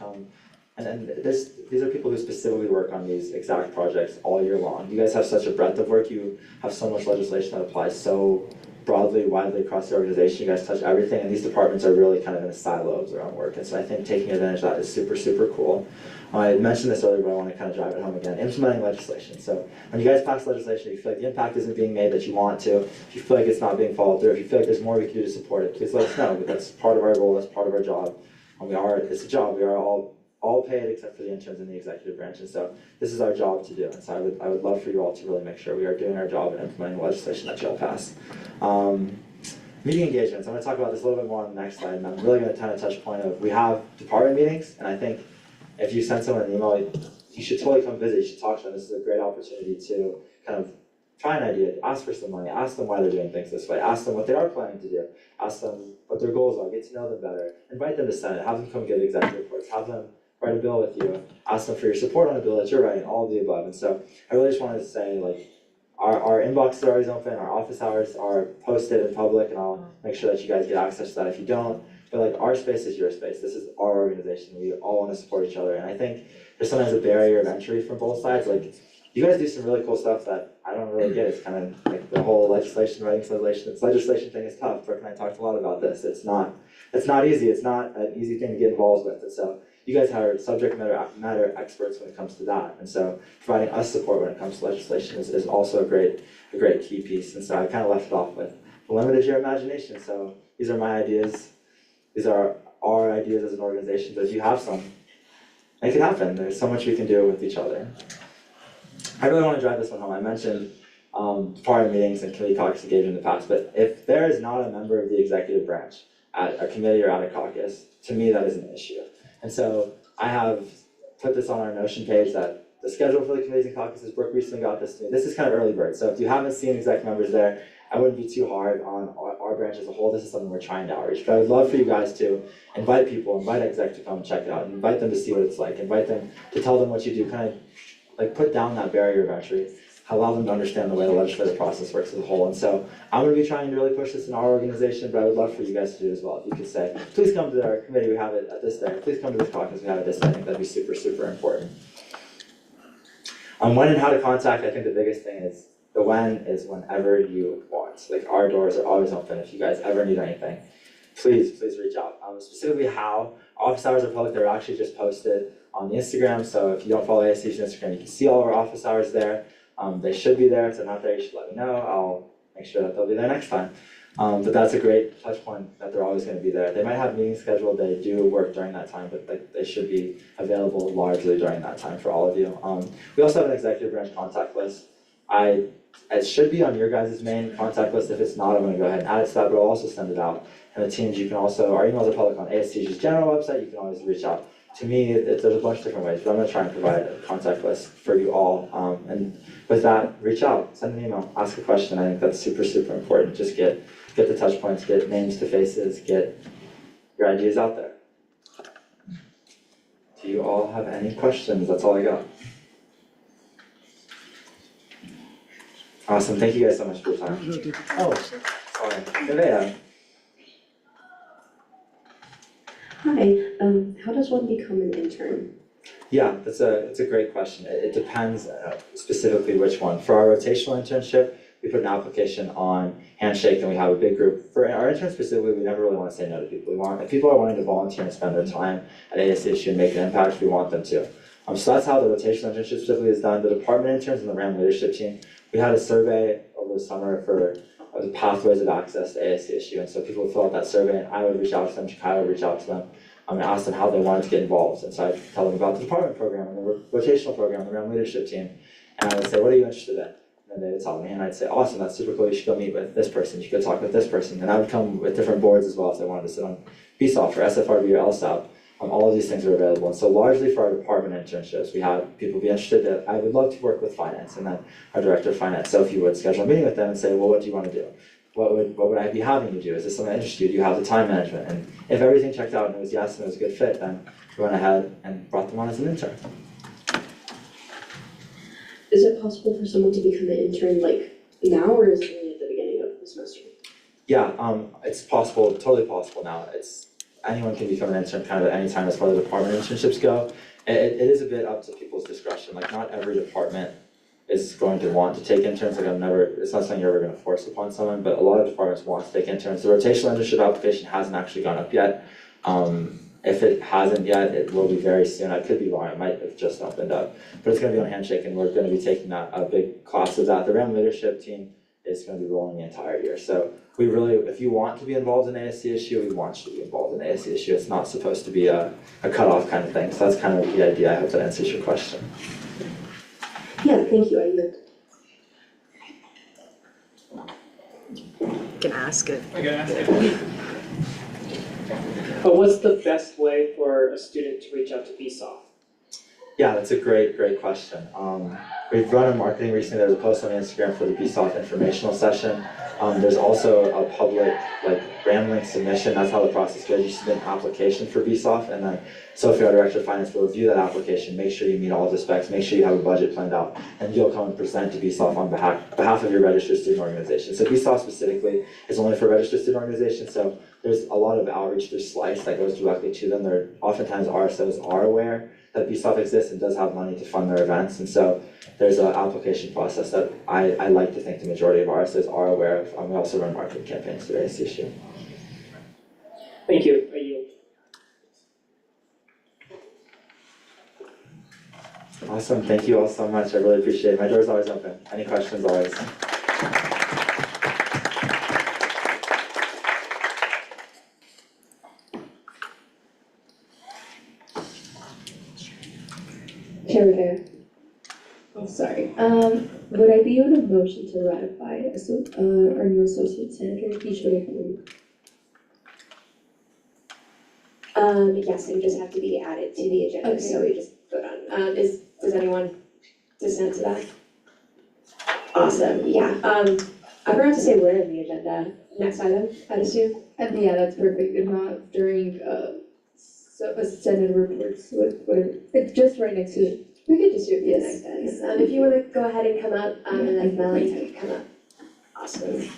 and these are people who specifically work on these exact projects all year long. You guys have such a breadth of work. You have so much legislation that applies so broadly, widely across the organization. You guys touch everything, and these departments are really kind of in a silo of their own work. And so I think taking advantage of that is super, super cool. I mentioned this earlier, but I want to kind of drive it home again. Implementing legislation. So when you guys pass legislation, if you feel like the impact isn't being made that you want to, if you feel like it's not being followed through, if you feel like there's more we can do to support it, please let us know. But that's part of our role, that's part of our job. And it's a job. We are all paid except for the interns in the executive branch, and so this is our job to do. And so I would love for you all to really make sure we are doing our job in implementing the legislation that you all pass. Meeting engagements. I'm going to talk about this a little bit more on the next slide, and I'm really going to kind of touch point of we have department meetings, and I think if you send someone an email, you should totally come visit. You should talk to them. This is a great opportunity to kind of try an idea, ask for some money, ask them why they're doing things this way, ask them what they are planning to do, ask them what their goals are, get to know them better, invite them to Senate, have them come give executive reports, have them write a bill with you, ask them for your support on a bill that you're writing, all of the above. And so I really just wanted to say, like, our inboxes are always open, our office hours are posted in public, and I'll make sure that you guys get access to that if you don't. But like, our space is your space. This is our organization. We all want to support each other. And I think there's sometimes a barrier of entry from both sides. Like, you guys do some really cool stuff that I don't really get. It's kind of like the whole legislation, writing legislation thing is tough. Brooke and I talked a lot about this. It's not easy. It's not an easy thing to get involved with. And so you guys are subject matter experts when it comes to that. And so providing us support when it comes to legislation is also a great key piece. And so I kind of left it off with limited your imagination. So these are my ideas. These are our ideas as an organization. But if you have some, make it happen. There's so much we can do with each other. I really want to drive this one home. I mentioned department meetings and committee caucus engagement in the past, but if there is not a member of the executive branch at a committee or at a caucus, to me that is an issue. And so I have put this on our Notion page that the schedule for the committees and caucuses, Brooke recently got this to me. This is kind of early bird, so if you haven't seen exec members there, I wouldn't be too hard on our branch as a whole. This is something we're trying to outreach. But I would love for you guys to invite people, invite exec to come check it out, invite them to see what it's like, invite them to tell them what you do, kind of like put down that barrier of entry, allow them to understand the way the legislative process works as a whole. And so I'm going to be trying to really push this in our organization, but I would love for you guys to do it as well. If you could say, please come to our committee, we have it at this day, please come to this caucus, we have it this day. I think that'd be super, super important. When and how to contact, I think the biggest thing is the when is whenever you want. Like, our doors are always open. If you guys ever need anything, please reach out. Specifically how, office hours are public, they're actually just posted on the Instagram, so if you don't follow ASC's Instagram, you can see all of our office hours there. They should be there. If they're not there, you should let me know. I'll make sure that they'll be there next time. But that's a great touch point that they're always going to be there. They might have meetings scheduled, they do work during that time, but they should be available largely during that time for all of you. We also have an executive branch contact list. It should be on your guys' main contact list. If it's not, I'm going to go ahead and add it to that, but I'll also send it out. And the teams, you can also, our emails are public on ASC's general website, you can always reach out. To me, there's a bunch of different ways, but I'm going to try and provide a contact list for you all. And with that, reach out, send an email, ask a question. I think that's super, super important. Just get the touch points, get names to faces, get your ideas out there. Do you all have any questions? That's all I got. Awesome, thank you guys so much for your time. Oh, sorry. Nevaeh. Hi, how does one become an intern? Yeah, it's a great question. It depends specifically which one. For our rotational internship, we put an application on Handshake, and we have a big group. For our interns specifically, we never really want to say no to people. If people are wanting to volunteer and spend their time at ASCHU and make an impact, we want them to. So that's how the rotational internship specifically is done. The department interns and the RAM leadership team, we had a survey over the summer for the pathways of access to ASCHU, and so people would fill out that survey, and I would reach out to them, Chikai would reach out to them, and ask them how they wanted to get involved. And so I'd tell them about the department program and the rotational program, the RAM leadership team, and I would say, what are you interested in? And then they would tell me, and I'd say, awesome, that's super cool, you should go meet with this person, you should go talk with this person. And I would come with different boards as well if they wanted to sit on BSOF or SFRB or LSAP. All of these things are available. And so largely for our department internships, we have people be interested that I would love to work with finance, and then our director of finance. So if you would schedule a meeting with them and say, well, what do you want to do? What would I be having you do? Is this something that interests you? Do you have the time management? And if everything checked out and it was yes and it was a good fit, then we went ahead and brought them on as an intern. Is it possible for someone to become an intern like now, or is it only at the beginning of the semester? Yeah, it's possible, totally possible now. Anyone can become an intern kind of at any time as far as department internships go. It is a bit up to people's discretion. Like, not every department is going to want to take interns. Like it's not something you're ever gonna force upon someone, but a lot of departments want to take interns. The rotational internship application hasn't actually gone up yet. If it hasn't yet, it will be very soon. I could be wrong, it might have just opened up. But it's gonna be on Handshake, and we're gonna be taking a big class of that. The RAM leadership team is gonna be rolling the entire year. So we really, if you want to be involved in ASCSU, we want you to be involved in ASCSU. It's not supposed to be a cutoff kind of thing. So that's kind of the idea. I hope that answers your question. Yeah, thank you, I yield. Can ask it. But what's the best way for a student to reach out to BSOF? Yeah, that's a great question. We've run a marketing recently. There's a post on Instagram for the BSOF informational session. There's also a public Grambling submission. That's how the process goes. You submit an application for BSOF, and then Sophie, our director of finance, will review that application, make sure you meet all of the specs, make sure you have a budget planned out, and you'll come and present to BSOF on behalf of your registered student organization. So BSOF specifically is only for registered student organizations, so there's a lot of outreach through Slice that goes directly to them. Oftentimes RSOs are aware that BSOF exists and does have money to fund their events, and so there's an application process that I like to think the majority of RSOs are aware of. We also run marketing campaigns through ASCSU. Thank you. I yield. Awesome, thank you all so much. I really appreciate it. My door's always open. Any questions, always. Chair Rivera. Oh, sorry. Would I be able to motion to ratify our new associate senator, Kishore Kapoor? Yes, it would just have to be added to the agenda, Okay. so we just vote on. Does anyone dissent to that? Awesome, yeah. I forgot to say where in the agenda. Next item, I'd assume. Yeah, that's perfect, if not during, Senate reports, whatever, it's just right next to it. We could just do it for the Yes. next item. If you wanna go ahead and come up, and then Melanie can come up. Awesome.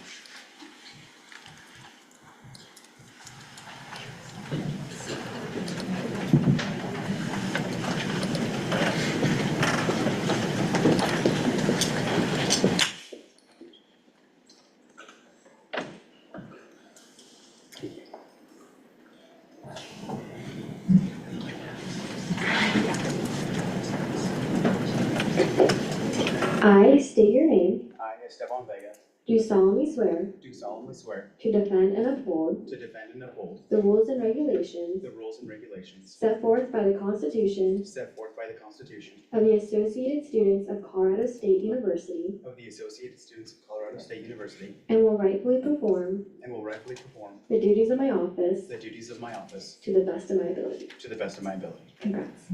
I state your name, I, Esteban Vega, do solemnly swear do solemnly swear to defend and uphold to defend and uphold the rules and regulations the rules and regulations set forth by the Constitution set forth by the Constitution of the Associated Students of Colorado State University, of the Associated Students of Colorado State University, and will rightfully perform and will rightfully perform the duties of my office the duties of my office to the best of my ability. to the best of my ability. Congrats.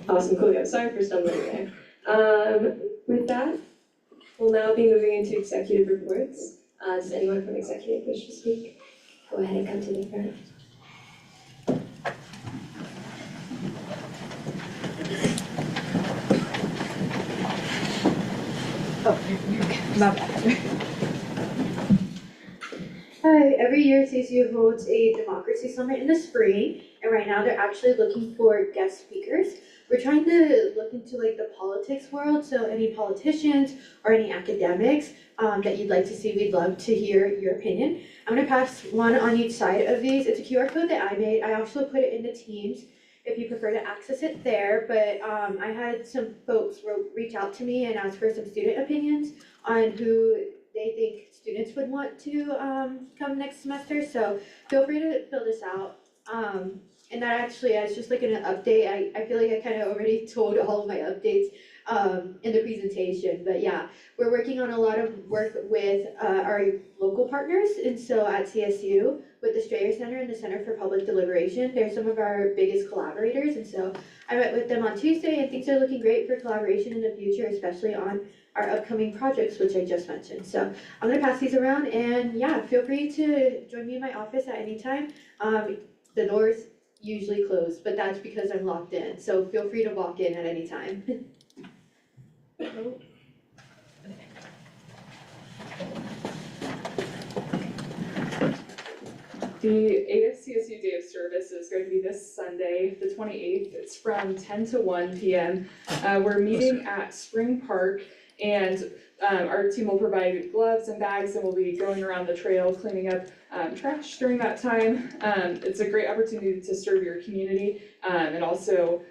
Awesome, cool, yeah, sorry for stumbling there. With that, we'll now be moving into executive reports. Does anyone from executive wish to speak? Go ahead and come to the front. My bad. Hi, every year CSU holds a democracy summit in the spring, and right now they're actually looking for guest speakers. We're trying to look into the politics world, so any politicians or any academics that you'd like to see, we'd love to hear your opinion. I'm gonna pass one on each side of these. It's a QR code that I made. I also put it in the Teams if you prefer to access it there, but I had some folks reach out to me and ask for some student opinions on who they think students would want to come next semester, so feel free to fill this out. And that actually is just an update. I feel like I kind of already told all of my updates in the presentation, but yeah, we're working on a lot of work with our local partners, and so at CSU, with the Strayer Center and the Center for Public Deliberation, they're some of our biggest collaborators, and so I met with them on Tuesday, and things are looking great for collaboration in the future, especially on our upcoming projects, which I just mentioned. So I'm gonna pass these around, and yeah, feel free to join me in my office at any time. The doors usually closed, but that's because I'm locked in, so feel free to walk in at any time. The AFCSU Day of Service is going to be this Sunday, the 28th. It's from 10 to 1 p.m. We're meeting at Spring Park, and our team will provide gloves and bags, and we'll be going around the trail cleaning up trash during that time. It's a great opportunity to serve your community and also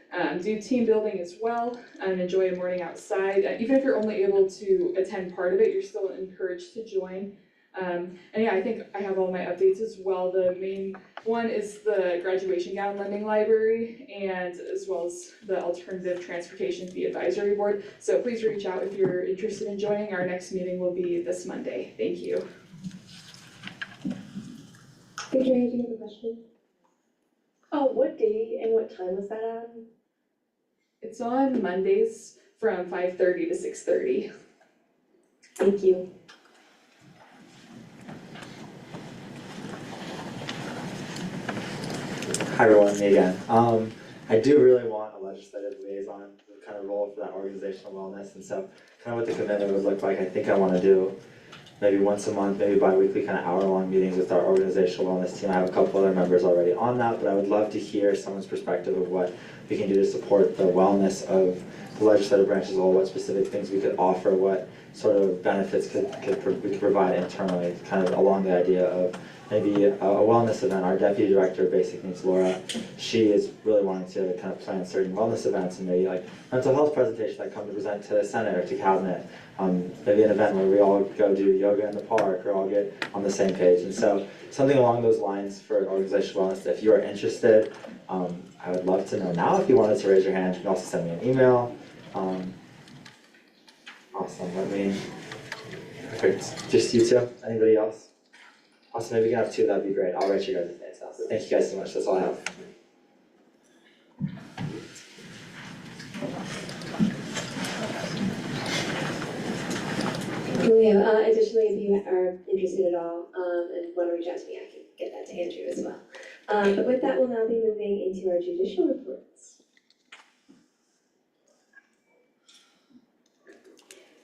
do team building as well and enjoy a morning outside. Even if you're only able to attend part of it, you're still encouraged to join. And yeah, I think I have all my updates as well. The main one is the graduation gown lending library, and as well as the alternative transportation fee advisory board. So please reach out if you're interested in joining. Our next meeting will be this Monday. Thank you. Victoria, do you have a question? Oh, what day and what time was that on? It's on Mondays from 5:30 to 6:30. Thank you. Hi everyone, me again. I do really want a legislative liaison kind of role for that organizational wellness, and so kind of what the commitment would look like, I think I want to do maybe once a month, maybe bi-weekly, kind of hour-long meetings with our organizational wellness team. I have a couple other members already on that, but I would love to hear someone's perspective of what we can do to support the wellness of the legislative branch as a whole, what specific things we could offer, what sort of benefits we could provide internally, kind of along the idea of maybe a wellness event. Our deputy director of basic needs, Laura, she is really wanting to kind of plan certain wellness events, and maybe like mental health presentation that come to present to the Senate or to Cabinet. Maybe an event where we all go do yoga in the park or all get on the same page. And so something along those lines for organizational wellness. If you are interested, I would love to know now. If you wanted to raise your hand, you can also send me an email. Awesome, perfect. Just you two, anybody else? Awesome, maybe we can have two, that'd be great. I'll write your guys' names down. So thank you guys so much, that's all I have. Additionally, if you are interested at all and want to reach out to me, I can get that to Andrew as well. But with that, we'll now be moving into our judicial reports.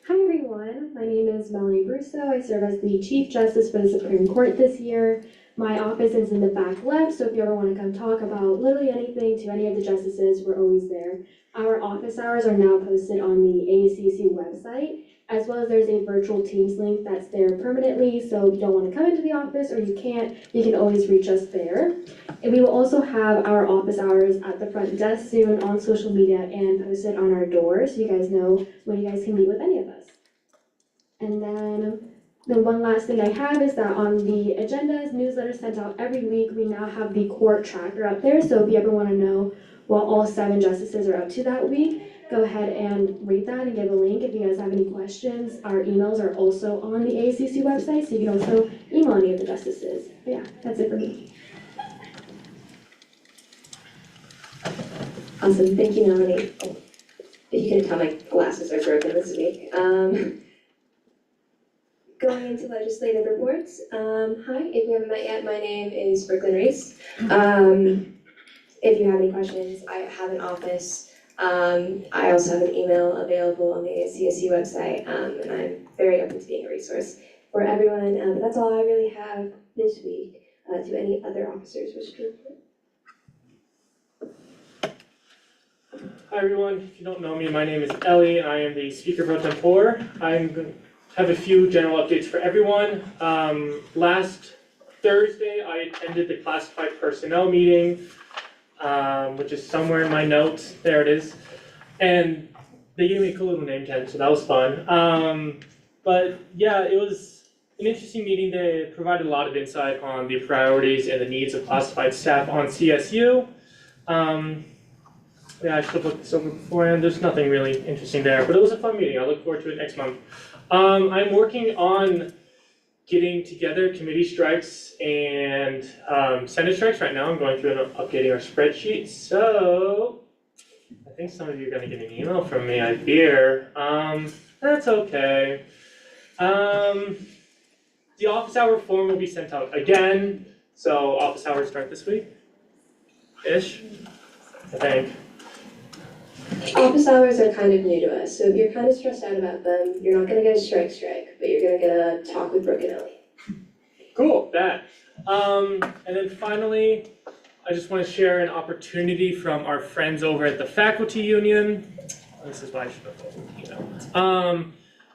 Hi everyone, my name is Melanie Russo. I serve as the Chief Justice for the Supreme Court this year. My office is in the back left, so if you ever want to come talk about literally anything to any of the justices, we're always there. Our office hours are now posted on the AACC website, as well as there's a virtual Teams link that's there permanently, so if you don't want to come into the office or you can't, you can always reach us there. And we will also have our office hours at the front desk soon on social media and posted on our door, so you guys know when you guys can meet with any of us. And then the one last thing I have is that on the agendas, newsletters sent out every week, we now have the court tracker up there, so if you ever want to know what all 7 justices are up to that week, go ahead and read that and give a link if you guys have any questions. Our emails are also on the AACC website, so you can also email any of the justices. But yeah, that's it for me. Awesome, thank you, Melanie. Oh, if you can tell, my glasses are broken this week. Going into legislative reports. Hi, if you haven't met yet, my name is Brooklyn Reese. If you have any questions, I have an office. I also have an email available on the CSU website, and I'm very open to being a resource for everyone. But that's all I really have this week. Do any other officers wish to report? Hi everyone, if you don't know me, my name is Ellie and I am the Speaker Pro Tempore. I'm going to have a few general updates for everyone. Last Thursday, I attended the classified personnel meeting, which is somewhere in my notes. There it is. And they gave me a cool little name tag, so that was fun. But yeah, it was an interesting meeting. They provided a lot of insight on the priorities and the needs of classified staff on CSU. Yeah, I should have looked this over beforehand. There's nothing really interesting there, but it was a fun meeting. I look forward to it next month. I'm working on getting together committee strikes and Senate strikes right now. I'm going through and updating our spreadsheet. So I think some of you are going to get an email from me, I fear. That's okay. The office hour form will be sent out again. So office hours start this week-ish, I think. Office hours are kind of new to us, so if you're kind of stressed out about them, you're not gonna get a strike, but you're gonna get a talk with Brooke and Ellie. Cool, that. And then finally, I just want to share an opportunity from our friends over at the Faculty Union. This is why I should have,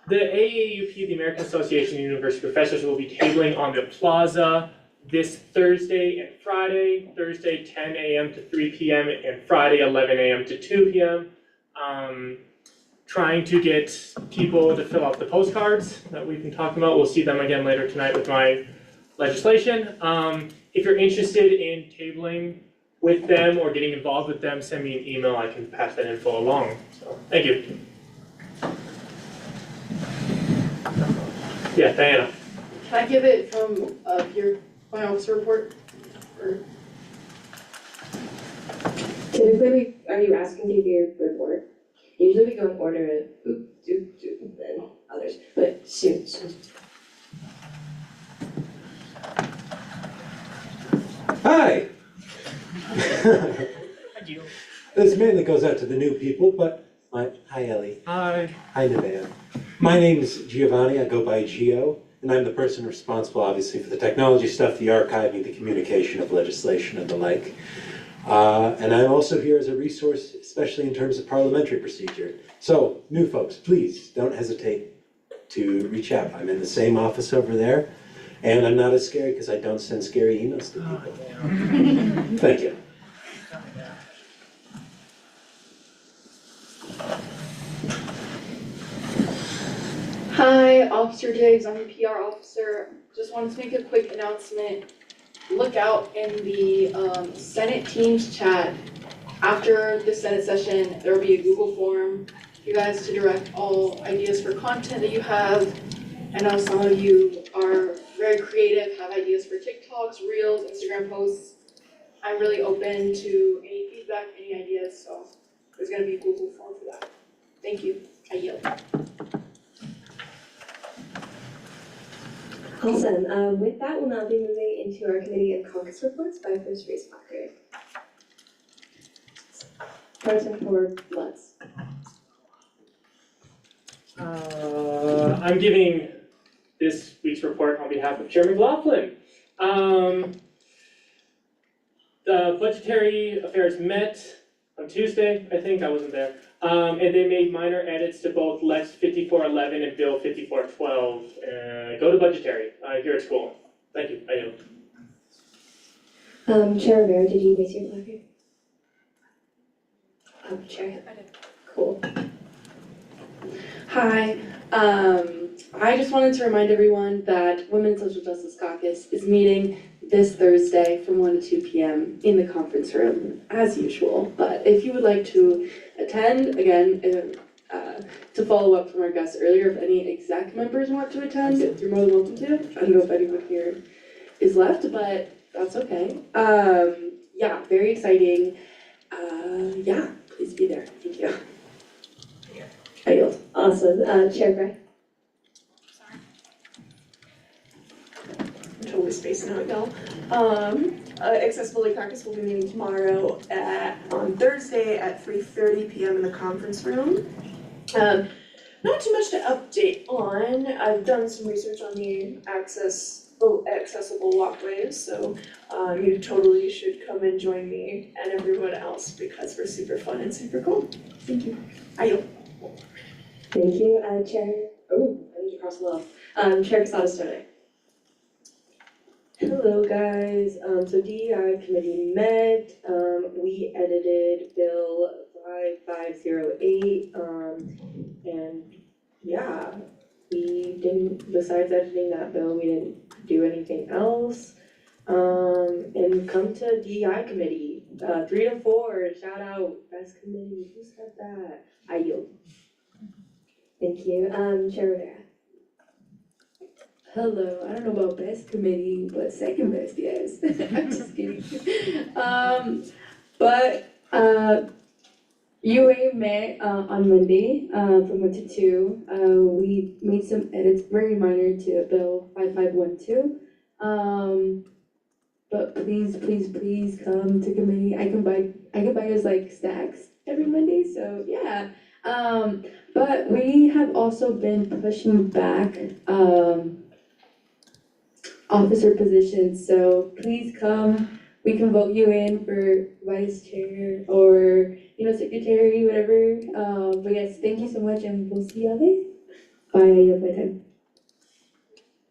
the AAUP, the American Association of University Professors, will be tabling on the plaza this Thursday and Friday, Thursday 10 a.m. to 3 p.m. and Friday 11 a.m. to 2 p.m. Trying to get people to fill out the postcards that we've been talking about. We'll see them again later tonight with my legislation. If you're interested in tabling with them or getting involved with them, send me an email. I can pass that info along. So, thank you. Yeah, Diana. Can I give it from my officer report? Or Typically, are you asking to give your report? Usually we go in order of then others, but soon. Hi! Thank you. This mainly goes out to the new people, but hi Ellie. Hi. Hi Nevaeh. My name is Giovanni, I go by Gio, and I'm the person responsible obviously for the technology stuff, the archiving, the communication of legislation and the like. And I'm also here as a resource, especially in terms of parliamentary procedure. So, new folks, please don't hesitate to reach out. I'm in the same office over there, and I'm not as scary because I don't send scary emails to people. Thank you. Hi, Officer Diggs, I'm the PR officer. Just wanted to make a quick announcement. Look out in the Senate Teams chat. After the Senate session, there will be a Google form for you guys to direct all ideas for content that you have. I know some of you are very creative, have ideas for TikToks, Reels, Instagram posts. I'm really open to any feedback, any ideas, so there's gonna be a Google form for that. Thank you, I yield. Awesome. With that, we'll now be moving into our committee and caucus reports by First Race Parker. Person for Lutz. I'm giving this week's report on behalf of Chair McLaughlin. The Budgetary Affairs met on Tuesday, I think, I wasn't there. And they made minor edits to both Lex 5411 and Bill 5412. Go to Budgetary here at school. Thank you, I yield. Chair Rivera, did you raise your flag? Oh, Chair. I did. Cool. Hi, I just wanted to remind everyone that Women's Social Justice Caucus is meeting this Thursday from 1 to 2 p.m. in the conference room, as usual. But if you would like to attend, again, to follow up from our guests earlier, if any exec members want to attend, you're more than welcome to. I don't know if anyone here is left, but that's okay. Yeah, very exciting. Yeah, please be there. Thank you. I yield. Awesome. Chair Gray. I'm totally spacing out, y'all. Accessibility Caucus will be meeting tomorrow on Thursday at 3:30 p.m. in the conference room. Not too much to update on. I've done some research on the accessible walkways, so you totally should come and join me and everyone else because we're super fun and super cool. Thank you. I yield. Thank you. Chair, I need to cross the law. Chair Casada Stone. Hello, guys. So DEI committee met. We edited Bill 5508. And yeah, we didn't, besides editing that bill, we didn't do anything else. And come to DEI committee, 3 to 4, shout out, best committee, who said that? I yield. Thank you. Chair Rivera. Hello, I don't know about best committee, but second best, yes. I'm just kidding. UA met on Monday from 1 to 2. We made some edits, very minor, to Bill 5512. But please come to committee. I can buy us like snacks every Monday, so yeah. But we have also been pushing back officer positions, so please come. We can vote you in for vice chair or, secretary, whatever. But yes, thank you so much and we'll see y'all there. Bye, I yield my time.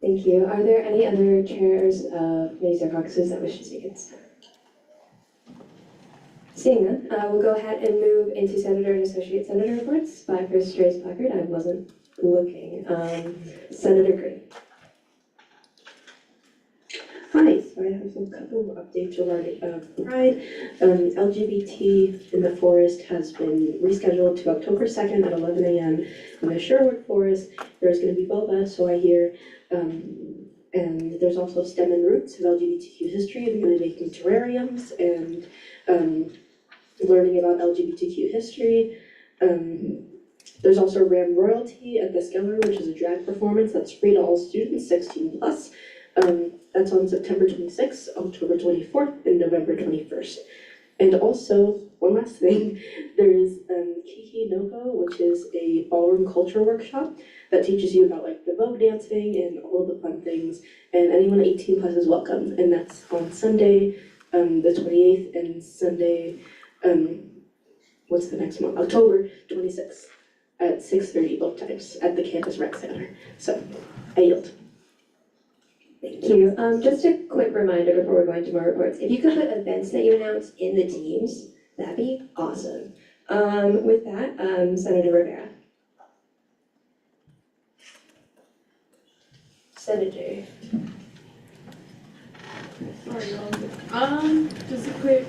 Thank you. Are there any other chairs of committees or caucuses that wish to speak? Seeing none, we'll go ahead and move into Senator and Associate Senator reports. By first raised placard, I wasn't looking. Senator Green. Hi, so I have a couple of updates regarding Pride. LGBT in the forest has been rescheduled to October 2nd at 11 a.m. in the Sherwood Forest. There's going to be boba, so I hear, and there's also stem and roots of LGBTQ history. They're going to be making terrariums and learning about LGBTQ history. There's also Ram Royalty at the Skeller, which is a drag performance that's free to all students 16 plus. That's on September 26th, October 24th, and November 21st. And also, one last thing, there's Kiki Noko, which is a ballroom culture workshop that teaches you about like the Vogue dancing and all the fun things. And anyone 18 plus is welcome. And that's on Sunday, the 28th, and Sunday, what's the next month? October 26th at 6:30 both times at the Campus Rec Center. So, I yield. Thank you. Just a quick reminder before we're going to more reports. If you could put events that you announce in the teams, that'd be awesome. With that, Senator Rivera. Senator. Sorry, just a quick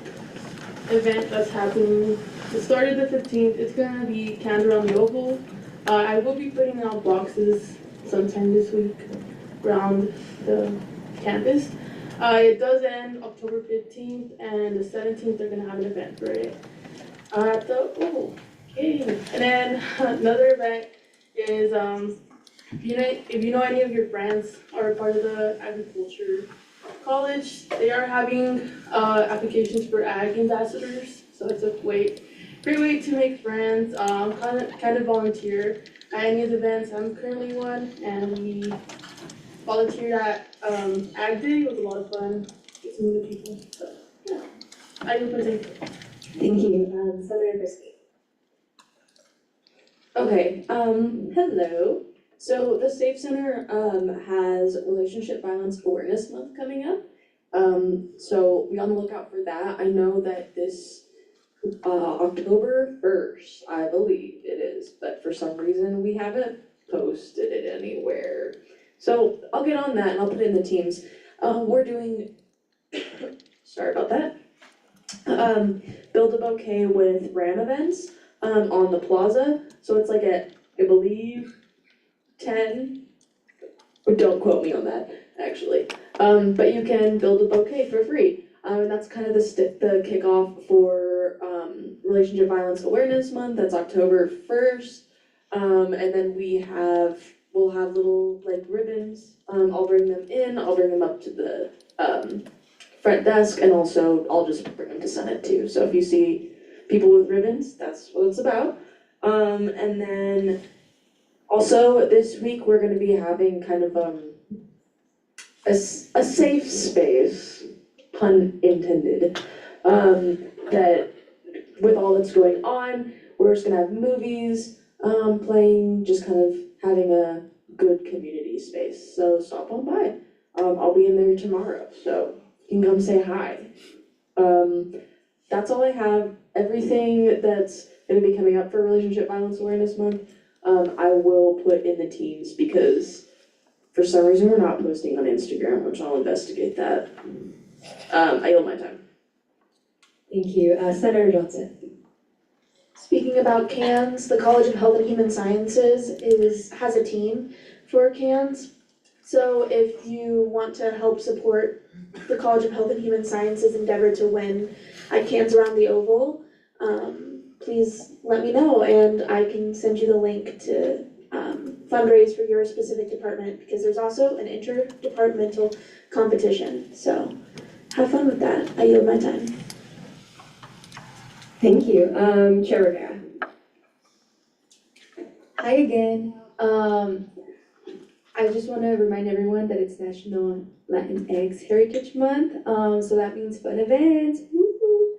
event that's happening. It started the 15th. It's gonna be Canned Around the Oval. I will be putting out boxes sometime this week around the campus. It does end October 15th, and the 17th they're gonna have an event for it at the Oval. Okay. And then another event is if you know any of your friends are part of the agriculture college, they are having applications for ag ambassadors. So it's a great way to make friends, kind of volunteer at any of the events. I'm currently one, and we volunteered at Ag Day. It was a lot of fun. Get to meet the people. So yeah, I will present. Thank you. Senator Brisky. Okay, hello. So the Safe Center has Relationship Violence Awareness Month coming up. So be on the lookout for that. I know that this October 1st, I believe it is, but for some reason we haven't posted it anywhere. So I'll get on that and I'll put it in the teams. We're doing, sorry about that. Build a Bouquet with RAM events on the plaza. So it's like at, I believe, 10. Don't quote me on that, actually. But you can build a bouquet for free. And that's kind of the kickoff for Relationship Violence Awareness Month. That's October 1st. And then we'll have little like ribbons. I'll bring them in. I'll bring them up to the front desk, and also I'll just bring them to Senate too. So if you see people with ribbons, that's what it's about. And then also this week we're going to be having kind of a safe space, pun intended, that with all that's going on, we're just gonna have movies playing, just kind of having a good community space. So stop on by. I'll be in there tomorrow, so you can come say hi. That's all I have. Everything that's gonna be coming up for Relationship Violence Awareness Month, I will put in the teams because for some reason we're not posting on Instagram, which I'll investigate that. I yield my time. Thank you. Senator Johnson. Speaking about CANS, the College of Health and Human Sciences has a team for CANS. So if you want to help support the College of Health and Human Sciences endeavor to win at CANS Around the Oval, please let me know and I can send you the link to fundraise for your specific department, because there's also an interdepartmental competition. So have fun with that. I yield my time. Thank you. Chair Rivera. Hi again. I I just want to remind everyone that it's National Latinx Heritage Month, so that means fun events. Woo-hoo.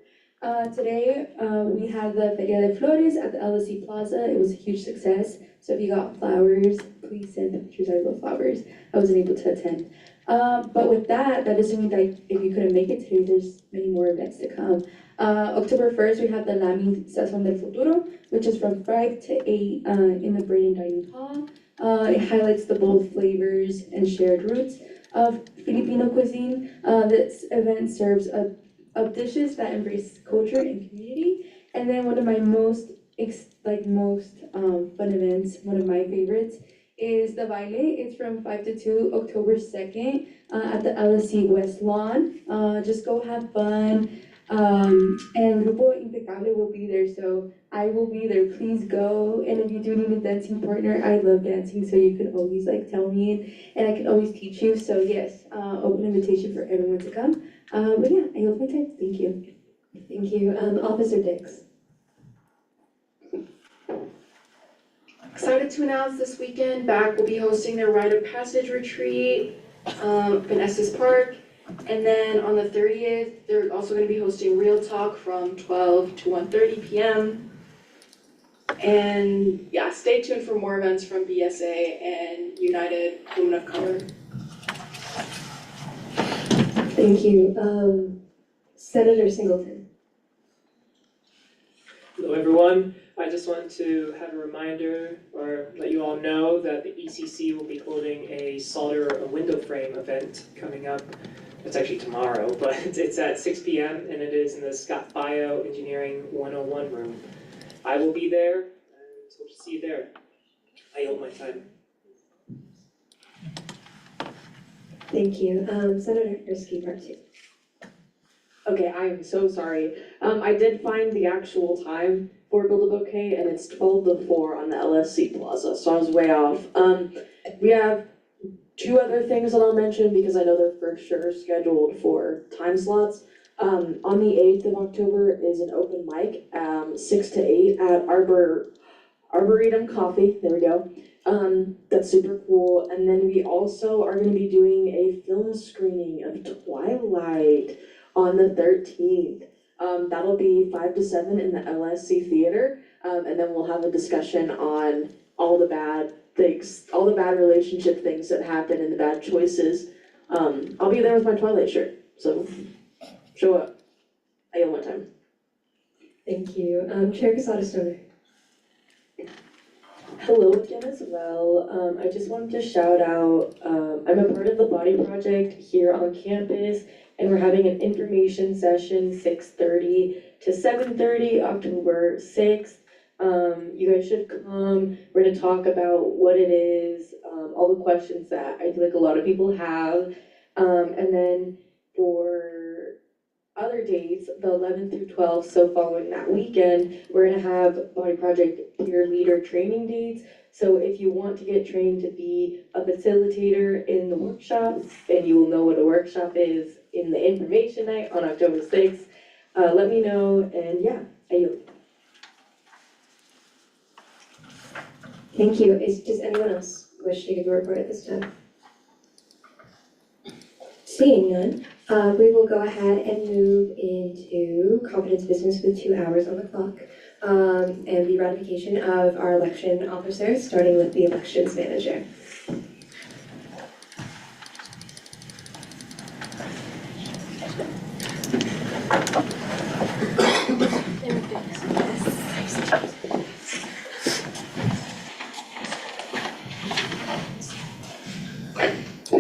Today, we had the Feria de Flores at the LSE Plaza. It was a huge success. So if you got flowers, please send pictures. I love flowers. I wasn't able to attend. But with that doesn't mean that if you couldn't make it today, there's many more events to come. October 1st, we have the Lami Sazón del Futuro, which is from 5 to 8 in the Braden Dining Hall. It highlights the bold flavors and shared roots of Filipino cuisine. This event serves up dishes that embrace culture and community. And then one of my most fun events, one of my favorites, is the baile. It's from 5 to 2, October 2nd, at the LSE West Lawn. Just go have fun. And Grupo Impecable will be there, so I will be there. Please go. And if you do need a dancing partner, I love dancing, so you can always tell me, and I can always teach you. So yes, open invitation for everyone to come. But yeah, I yield my time. Thank you. Thank you. Officer Dix. Excited to announce this weekend, BAC will be hosting their Rite of Passage retreat in Estes Park. And then on the 30th, they're also going to be hosting Real Talk from 12 to 1:30 p.m. And yeah, stay tuned for more events from BSA and United Women of Color. Thank you. Senator Singleton. Hello, everyone. I just wanted to have a reminder or let you all know that the ECC will be holding a solder a window frame event coming up. It's actually tomorrow, but it's at 6 p.m. and it is in the Scott Bio Engineering 101 room. I will be there, and hope to see you there. I yield my time. Thank you. Senator Gursky, part 2. Okay, I am so sorry. I did find the actual time for Build a Bouquet, and it's 12 to 4 on the LSC Plaza, so I was way off. We have 2 other things that I'll mention because I know they're for sure scheduled for time slots. On the 8th of October is an open mic, 6 to 8 at Arboretum Coffee, there we go. That's super cool. And then we also are gonna be doing a film screening of Twilight on the 13th. That'll be 5 to 7 in the LSC Theater, and then we'll have a discussion on all the bad things, all the bad relationship things that happen and the bad choices. I'll be there with my Twilight shirt, so show up. I yield my time. Thank you. Chair Casada Stoner. Hello again as well. I just wanted to shout out, I'm a part of the Body Project here on campus, and we're having an information session 6:30 to 7:30, October 6th. You guys should come. We're gonna talk about what it is, all the questions that I feel like a lot of people have. And then for other dates, the 11th through 12th, so following that weekend, we're gonna have Body Project peer leader training dates. So if you want to get trained to be a facilitator in the workshop, and you will know what a workshop is in the information night on October 6th, let me know, and yeah, I yield. Thank you. Does anyone else wish to give a report at this time? Seeing none, we will go ahead and move into confidence business with 2 hours on the clock, and the ratification of our election officers, starting with the elections manager.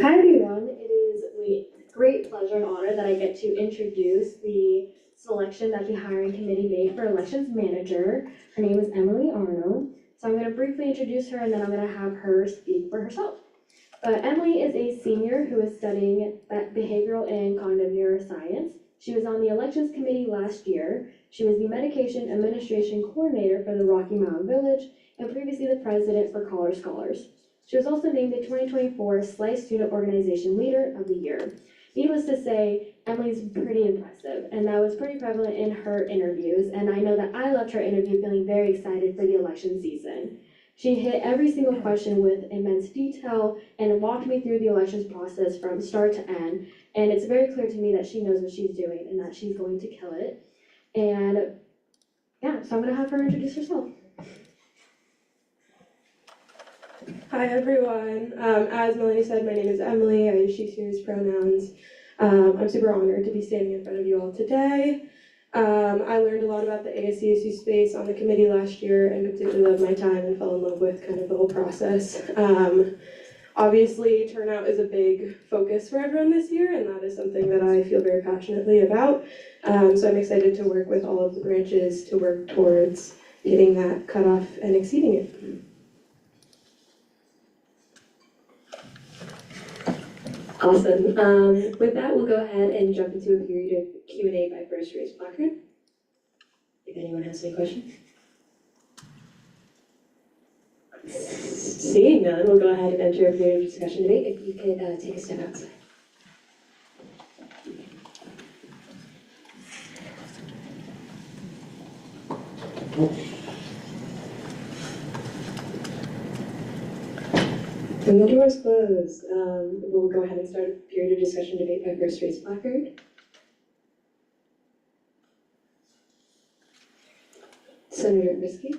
Hi everyone, it is with great pleasure and honor that I get to introduce the selection that the hiring committee made for elections manager. Her name is Emily Arnold. So I'm going to briefly introduce her and then I'm going to have her speak for herself. Emily is a senior who is studying behavioral and cognitive neuroscience. She was on the elections committee last year. She was the medication administration coordinator for the Rocky Mountain Village and previously the president for College Scholars. She was also named the 2024 Slice Student Organization Leader of the Year. Needless to say, Emily's pretty impressive, and that was pretty prevalent in her interviews, and I know that I left her interview feeling very excited for the election season. She hit every single question with immense detail and walked me through the elections process from start to end. And it's very clear to me that she knows what she's doing and that she's going to kill it. And yeah, so I'm gonna have her introduce herself. Hi everyone. As Melanie said, my name is Emily. I use she, hers pronouns. I'm super honored to be standing in front of you all today. I learned a lot about the ASCSU space on the committee last year and completely loved my time and fell in love with kind of the whole process. Obviously, turnout is a big focus for everyone this year, and that is something that I feel very passionately about. So I'm excited to work with all of the branches to work towards hitting that cutoff and exceeding it. Awesome. With that, we'll go ahead and jump into a period of Q&A by first raised placard. If anyone has any questions. Seeing none, we'll go ahead and enter a period of discussion debate. If you could take a step outside. And the door is closed. We'll go ahead and start a period of discussion debate by first raised placard. Senator Brisky.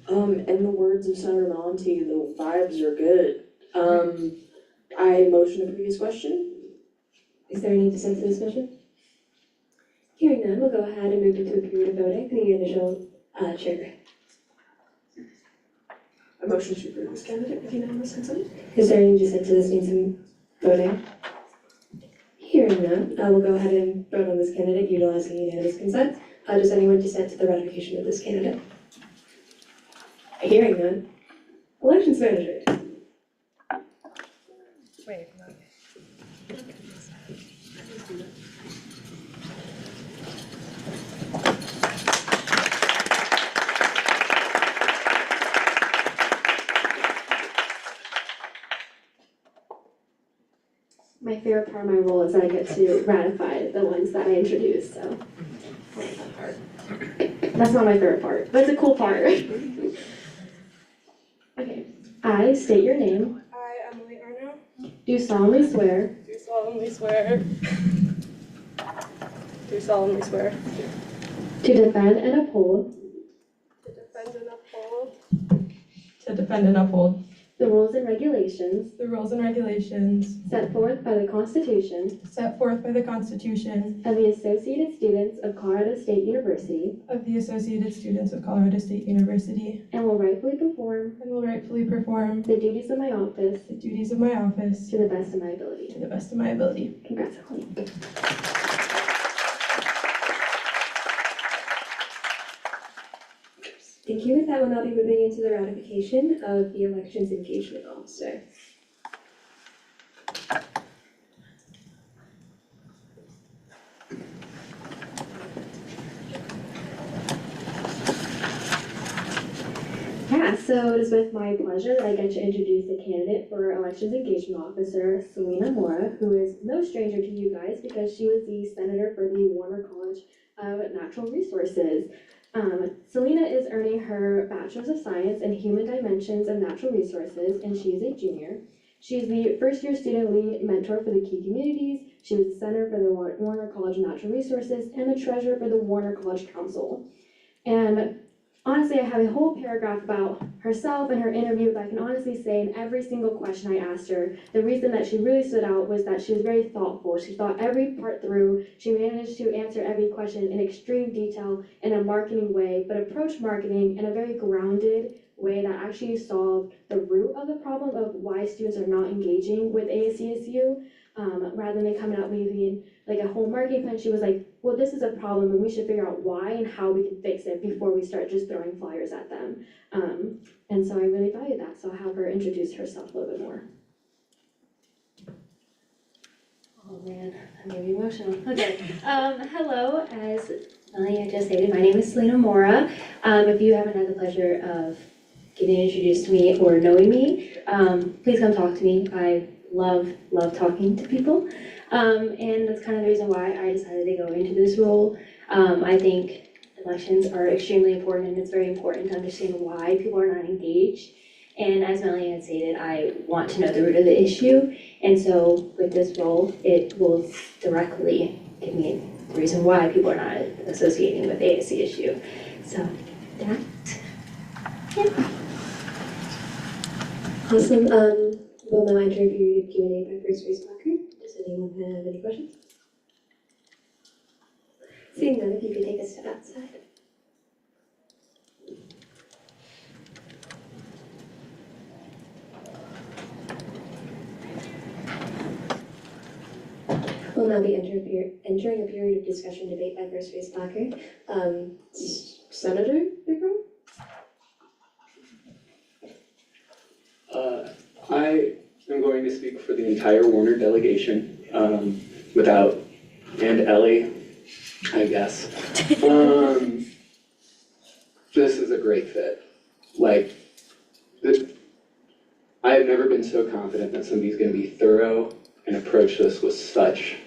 In the words of Senator Monty, the vibes are good. I motion the previous question. Is there any dissent to this motion? Hearing none, we'll go ahead and move into a period of voting. The initial chair. A motion to approve this candidate with unanimous consent. Is there any dissent to this means some voting? Hearing none, we'll go ahead and vote on this candidate utilizing unanimous consent. Does anyone dissent to the ratification of this candidate? Hearing none. Elections manager. Wait, My favorite part of my role is that I get to ratify the ones that I introduced, so I like that part. That's not my favorite part, but it's a cool part. Okay, I state your name. I, Emily Arno, Do solemnly swear do solemnly swear to defend and uphold the rules and regulations set forth by the Constitution of the Associated Students of Colorado State University and will rightfully perform the duties of my office to the best of my ability. Congrats, Emily. Thank you. With that, we'll now be moving into the ratification of the Elections Engagement Officer. Yeah, so it is with my pleasure that I get to introduce the candidate for Elections Engagement Officer, Selena Mora, who is no stranger to you guys because she was the senator for the Warner College of Natural Resources. Selena is earning her Bachelor's of Science in Human Dimensions of Natural Resources, and she is a junior. She is the first-year student lead mentor for the Key Communities. She was the center for the Warner College of Natural Resources and the treasurer for the Warner College Council. And honestly, I have a whole paragraph about herself and her interview, but I can honestly say in every single question I asked her, the reason that she really stood out was that she was very thoughtful. She thought every part through. She managed to answer every question in extreme detail in a marketing way, but approached marketing in a very grounded way that actually solved the root of the problem of why students are not engaging with ASCSU. Rather than coming out leaving like a whole marketing plan, she was like, well, this is a problem and we should figure out why and how we can fix it before we start just throwing flyers at them. And so I really value that, so I'll have her introduce herself a little bit more. oh man, that made me emotional. Okay, hello, as Melanie just stated, my name is Selena Mora. If you haven't had the pleasure of getting introduced to me or knowing me, please come talk to me. I love talking to people. And that's kind of the reason why I decided to go into this role. I think elections are extremely important, and it's very important to understand why people are not engaged. And as Melanie had stated, I want to know the root of the issue, and so with this role, it will directly give me the reason why people are not associating with the ASC issue. So that, yeah. Awesome, we'll now enter a period of Q&A by first raised placard. Does anyone have any questions? Seeing none, if you could take a step outside. We'll now be entering a period of discussion debate by first raised placard. Senator Bigron? I am going to speak for the entire Warner delegation, without, and Ellie, I guess. This is a great fit. Like, I have never been so confident that somebody's gonna be thorough and approach this with such,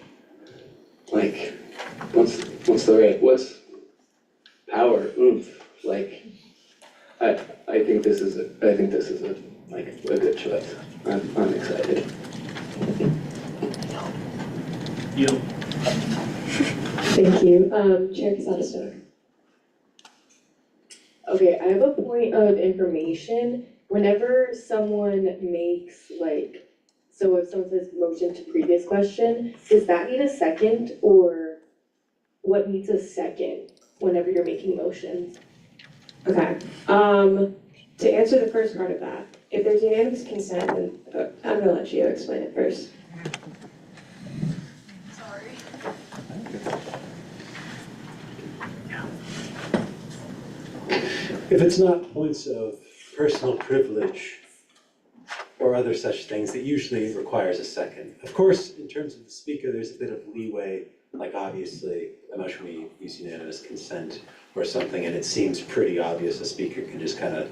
like, what's power, oomph, like, I think this is a good choice. I'm excited. Thank you. Chair Quesada Stoner. Okay, I have a point of information. Whenever someone makes so if someone says motion to previous question, does that need a second, or what needs a second whenever you're making motions? Okay, to answer the first part of that, if there's unanimous consent, then I'm gonna let you explain it first. If it's not points of personal privilege or other such things, it usually requires a second. Of course, in terms of the speaker, there's a bit of leeway, like obviously, a motion we use unanimous consent or something, and it seems pretty obvious, a speaker can just kind of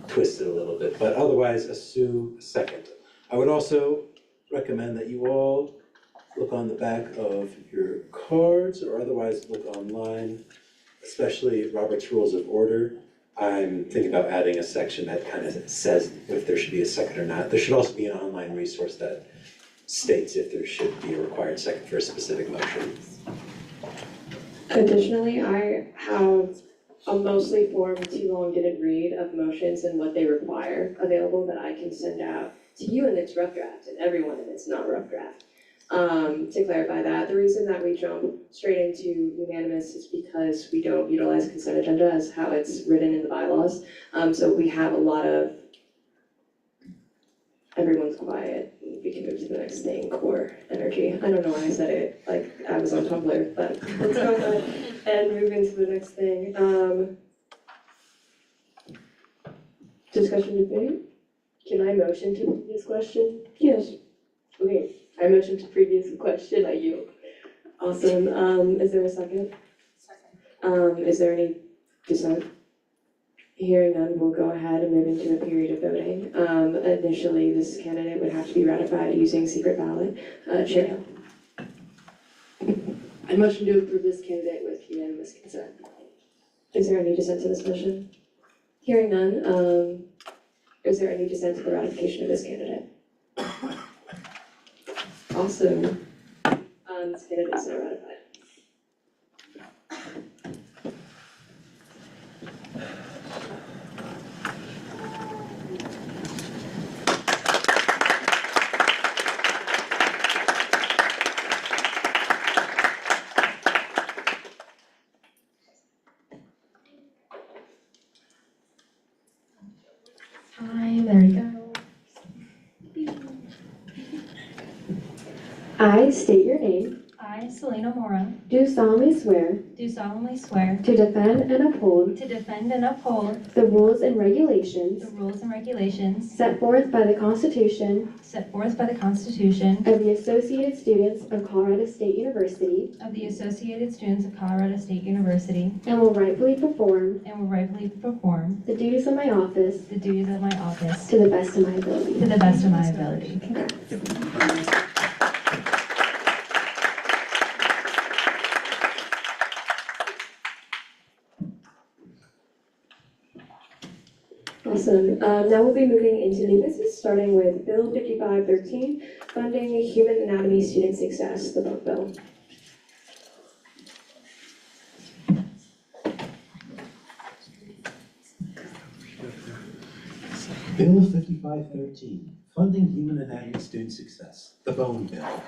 twist it a little bit, but otherwise assume a second. I would also recommend that you all look on the back of your cards or otherwise look online, especially Robert's Rules of Order. I'm thinking about adding a section that kind of says if there should be a second or not. There should also be an online resource that states if there should be a required second for a specific motion. Additionally, I have a mostly form too long didn't read of motions and what they require available that I can send out to you in its rough draft and everyone in its not rough draft. To clarify that, the reason that we jump straight into unanimous is because we don't utilize consent agenda as how it's written in the bylaws. So we have a lot of, everyone's quiet, we can move to the next thing, core energy. I don't know why I said it like I was on Tumblr, but let's go ahead and move into the next thing. Discussion debate? Can I motion to previous question? Yes. Okay, I motion to previous question, I yield. Awesome, is there a second? Second. Is there any dissent? Hearing none, we'll go ahead and move into a period of voting. Initially, this candidate would have to be ratified using secret ballot. Chair Hill. I motion to approve this candidate with unanimous consent. Is there any dissent to this motion? Hearing none, is there any dissent to the ratification of this candidate? Awesome. This candidate is now ratified. There we go. I state your name, I, Selena Mora, do solemnly swear do solemnly swear to defend and uphold to defend and uphold the rules and regulations the rules and regulations set forth by the Constitution set forth by the Constitution of the Associated Students of Colorado State University of the Associated Students of Colorado State University and will rightfully perform the duties of my office to the best of my ability. To the best of my ability. Congrats. Awesome. Now we'll be moving into new business, starting with Bill 5513, funding human anatomy student success, the vote bill. Bill 5513, funding human anatomy student success, the Bone Bill.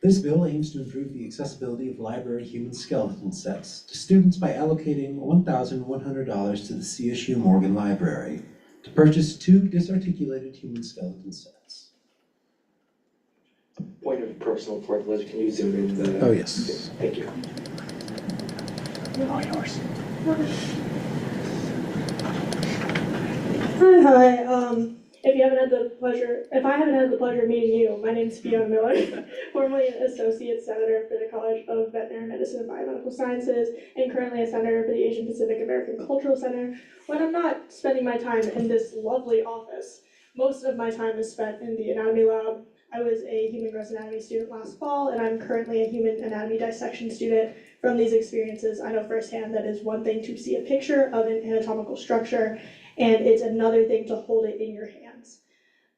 This bill aims to improve the accessibility of library human skeleton sets to students by allocating $1,100 to the CSU Morgan Library to purchase 2 disarticulated human skeleton sets. Point of personal privilege, can you zoom in the? Oh, yes. Thank you. All yours. Hi, if I haven't had the pleasure of meeting you, my name is Fiona Miller, formerly an Associate Senator for the College of Veterinary Medicine and Biomedical Sciences, and currently a Senator for the Asian Pacific American Cultural Center. When I'm not spending my time in this lovely office, most of my time is spent in the anatomy lab. I was a human gross anatomy student last fall, and I'm currently a human anatomy dissection student. From these experiences, I know firsthand that it's one thing to see a picture of an anatomical structure, and it's another thing to hold it in your hands.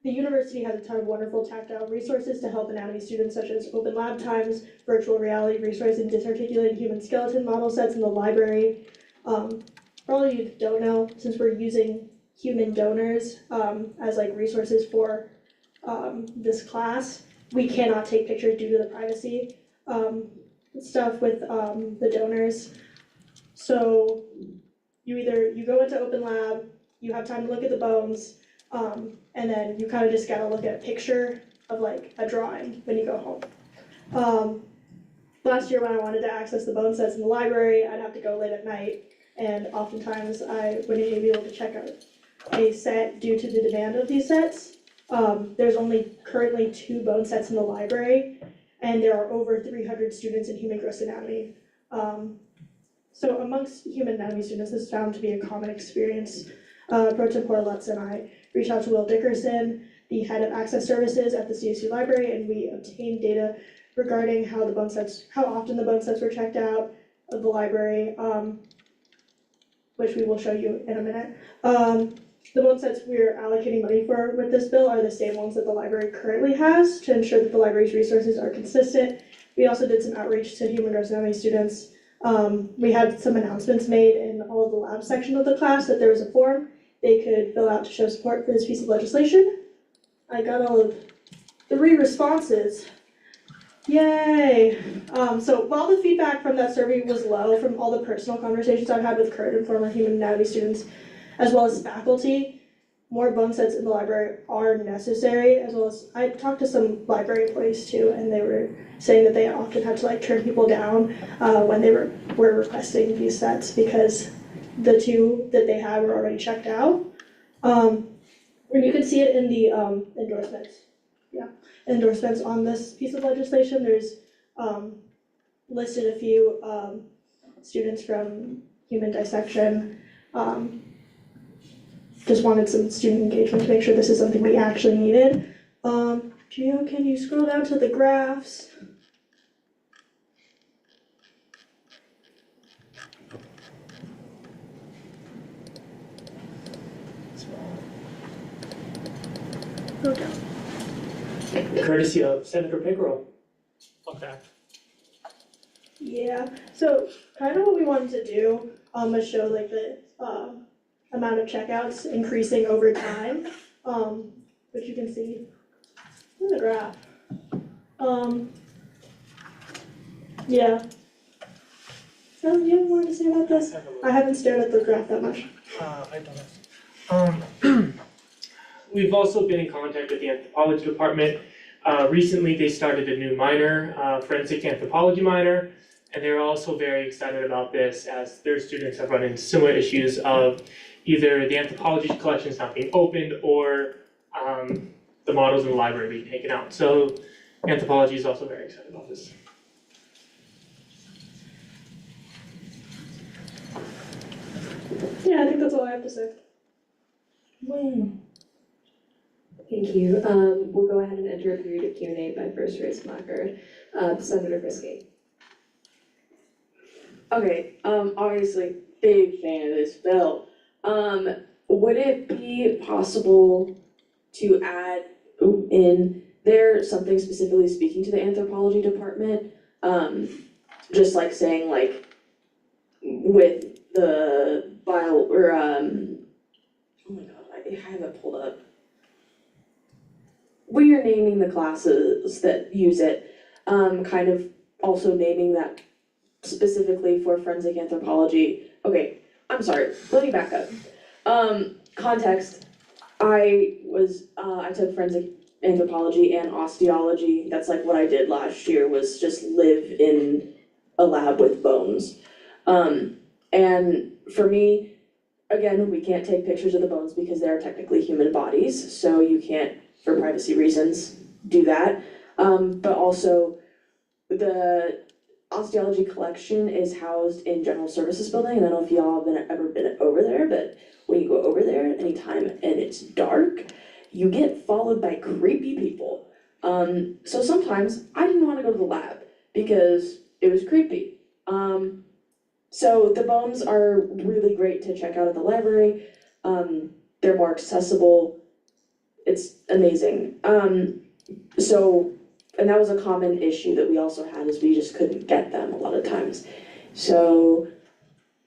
The university has a ton of wonderful tactile resources to help anatomy students, such as open lab times, virtual reality resource, and disarticulated human skeleton model sets in the library. For all of you that don't know, since we're using human donors as like resources for this class, we cannot take pictures due to the privacy stuff with the donors. So you go into open lab, you have time to look at the bones, and then you kind of just gotta look at a picture of like a drawing when you go home. Last year when I wanted to access the bone sets in the library, I'd have to go late at night, and oftentimes I wouldn't even be able to check out a set due to the demand of these sets. There's only currently 2 bone sets in the library, and there are over 300 students in human gross anatomy. So amongst human anatomy students, this is found to be a common experience. Pro Tempore Lutz and I reached out to Will Dickerson, the head of access services at the CSU library, and we obtained data regarding how often the bone sets were checked out of the library, which we will show you in a minute. The bone sets we're allocating money for with this bill are the same ones that the library currently has to ensure that the library's resources are consistent. We also did some outreach to human gross anatomy students. We had some announcements made in all of the lab section of the class that there was a form they could fill out to show support for this piece of legislation. I got all of 3 responses. Yay! So while the feedback from that survey was low from all the personal conversations I've had with current and former human anatomy students, as well as faculty, more bone sets in the library are necessary, as well as I talked to some library employees too, and they were saying that they often had to like turn people down when they were requesting these sets because the 2 that they had were already checked out. And you can see it in the endorsements. Yeah, endorsements on this piece of legislation. There's listed a few students from human dissection. Just wanted some student engagement to make sure this is something we actually needed. Gio, can you scroll down to the graphs? Go down. Courtesy of Senator Pickerel. Fun fact. Yeah, so kind of what we wanted to do was show like the amount of checkouts increasing over time, which you can see in the graph. Yeah. So, do you have more to say about this? I haven't stared at the graph that much. I don't. We've also been in contact with the anthropology department. Recently, they started a new minor, forensic anthropology minor, and they're also very excited about this as their students have run into similar issues of either the anthropology collections not being opened or the models in the library being taken out. So anthropology is also very excited about this. Yeah, I think that's all I have to say. Thank you. We'll go ahead and enter a period of Q&A by first raised placard. Senator Frisky. Okay, obviously, big fan of this bill. would it be possible to add in there something specifically speaking to the anthropology department? Just like saying like with the bio, or oh my god, I have it pulled up. Where you're naming the classes that use it, kind of also naming that specifically for forensic anthropology. Okay, I'm sorry, let me back up. Context, I took forensic anthropology and osteology. That's like what I did last year, was just live in a lab with bones. And for me, again, we can't take pictures of the bones because they are technically human bodies, so you can't, for privacy reasons, do that. But also, the osteology collection is housed in General Services Building, and I don't know if y'all have ever been over there, but when you go over there anytime and it's dark, you get followed by creepy people. So sometimes I didn't want to go to the lab because it was creepy. So the bones are really great to check out at the library. They're more accessible. It's amazing. And that was a common issue that we also had, is we just couldn't get them a lot of times. So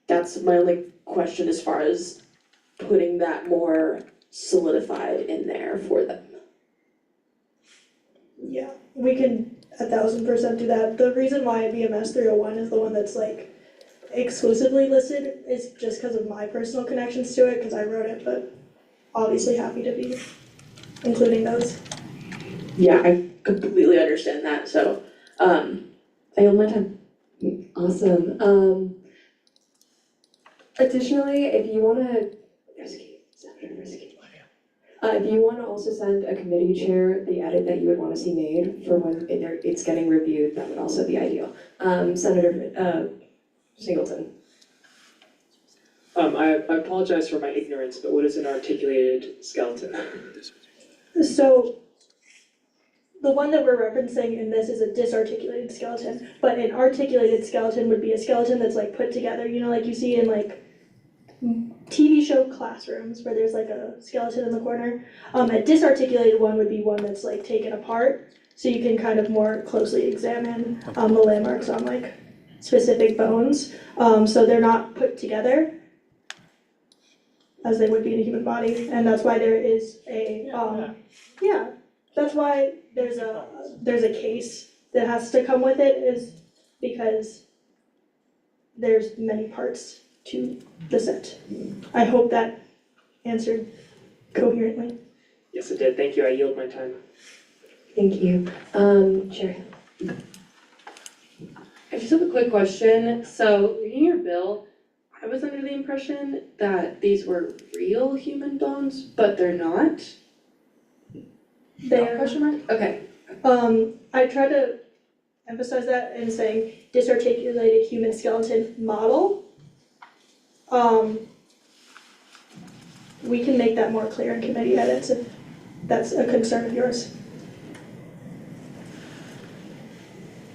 that's my only question as far as putting that more solidified in there for them. Yeah, we can 1000% do that. The reason why BMS 301 is the one that's like exclusively listed is just because of my personal connections to it, because I wrote it, but obviously happy to be including those. Yeah, I completely understand that, so, I yield my time. Awesome. Additionally, if you wanna, if you wanna also send a committee chair the edit that you would wanna see made for when it's getting reviewed, that would also be ideal. Senator, Singleton. I apologize for my ignorance, but what is an articulated skeleton? So the one that we're referencing in this is a disarticulated skeleton, but an articulated skeleton would be a skeleton that's like put together, you know, like you see in like TV show classrooms where there's like a skeleton in the corner. A disarticulated one would be one that's like taken apart, so you can kind of more closely examine the landmarks on like specific bones. So they're not put together as they would be in a human body, and that's why there is a that's why there's a case that has to come with it, is because there's many parts to the set. I hope that answered coherently. Yes, it did. Thank you. I yield my time. Thank you. Sherry. I just have a quick question. So, reading your bill, I was under the impression that these were real human bones, but they're not. They're, Question mark? Okay. I try to emphasize that in saying disarticulated human skeleton model. We can make that more clear in committee edits if that's a concern of yours.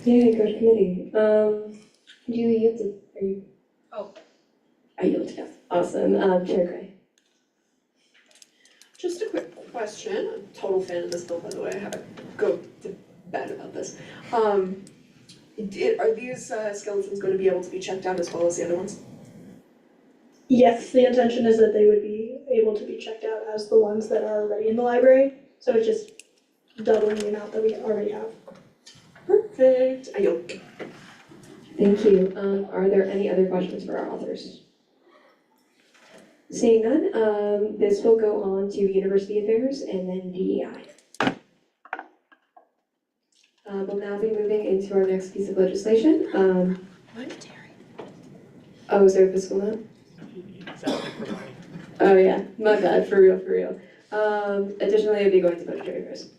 Yeah, go to committee. Do you yield to, are you? Oh. I yield, yes. Awesome. Chair Gray. Just a quick question, I'm a total fan of this bill, by the way, I have to go to bed about this. Are these skeletons going to be able to be checked out as well as the other ones? Yes, the intention is that they would be able to be checked out as the ones that are already in the library, so it's just doubling the amount that we already have. Perfect, I yield. Thank you. Are there any other questions for our authors? Seeing none, this will go on to University Affairs and then DEI. We'll now be moving into our next piece of legislation. Oh, is there a fiscal note? Oh yeah, my bad, for real. Additionally, I'll be going to budgetary affairs.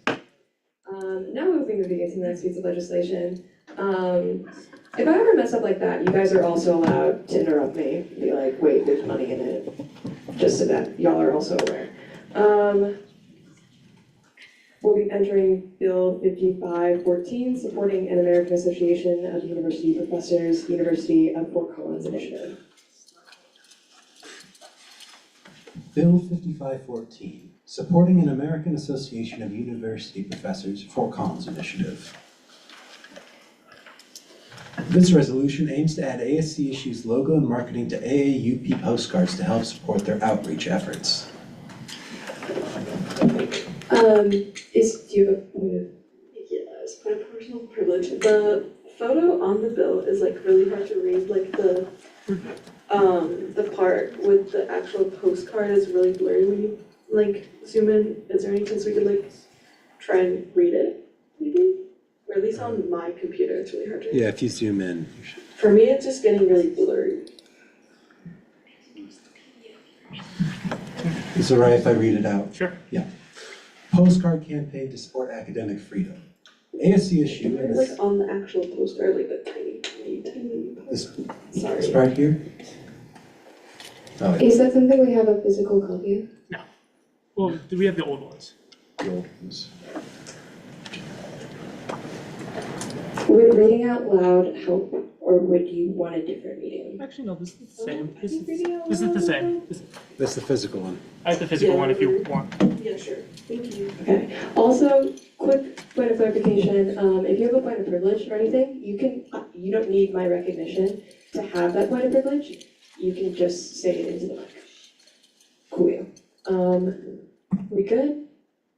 Now we'll be moving into the next piece of legislation. If I ever mess up like that, you guys are also allowed to interrupt me, be like, wait, there's money in it, just so that y'all are also aware. We'll be entering Bill 5514, supporting an American Association of University Professors, University of Fort Collins Initiative. Bill 5514, Supporting an American Association of University Professors Fort Collins Initiative. This resolution aims to add ASCSU's logo and marketing to AAUP postcards to help support their outreach efforts. Do you have a point of? Yes, point of personal privilege. The photo on the bill is like really hard to read, like the part with the actual postcard is really blurry when you like zoom in. Is there any chance we could like try and read it, maybe? Or at least on my computer, it's really hard to read. Yeah, if you zoom in, you should. For me, it's just getting really blurry. Is it all right if I read it out? Sure. Yeah. Postcard campaign to support academic freedom. ASCSU and It's like on the actual postcard, like the tiny this, Sorry. this right here? Oh, Is that something we have a physical copy of? Well, we have the old ones. the old ones. Would reading out loud help, or would you want a different medium? Actually, no, this is the same. This is the same. That's the physical one. I have the physical one if you want. Yeah, sure. Thank you. Okay, also, quick point of clarification, if you have a point of privilege or anything, you don't need my recognition to have that point of privilege. You can just say it into the mic. Cool. We good?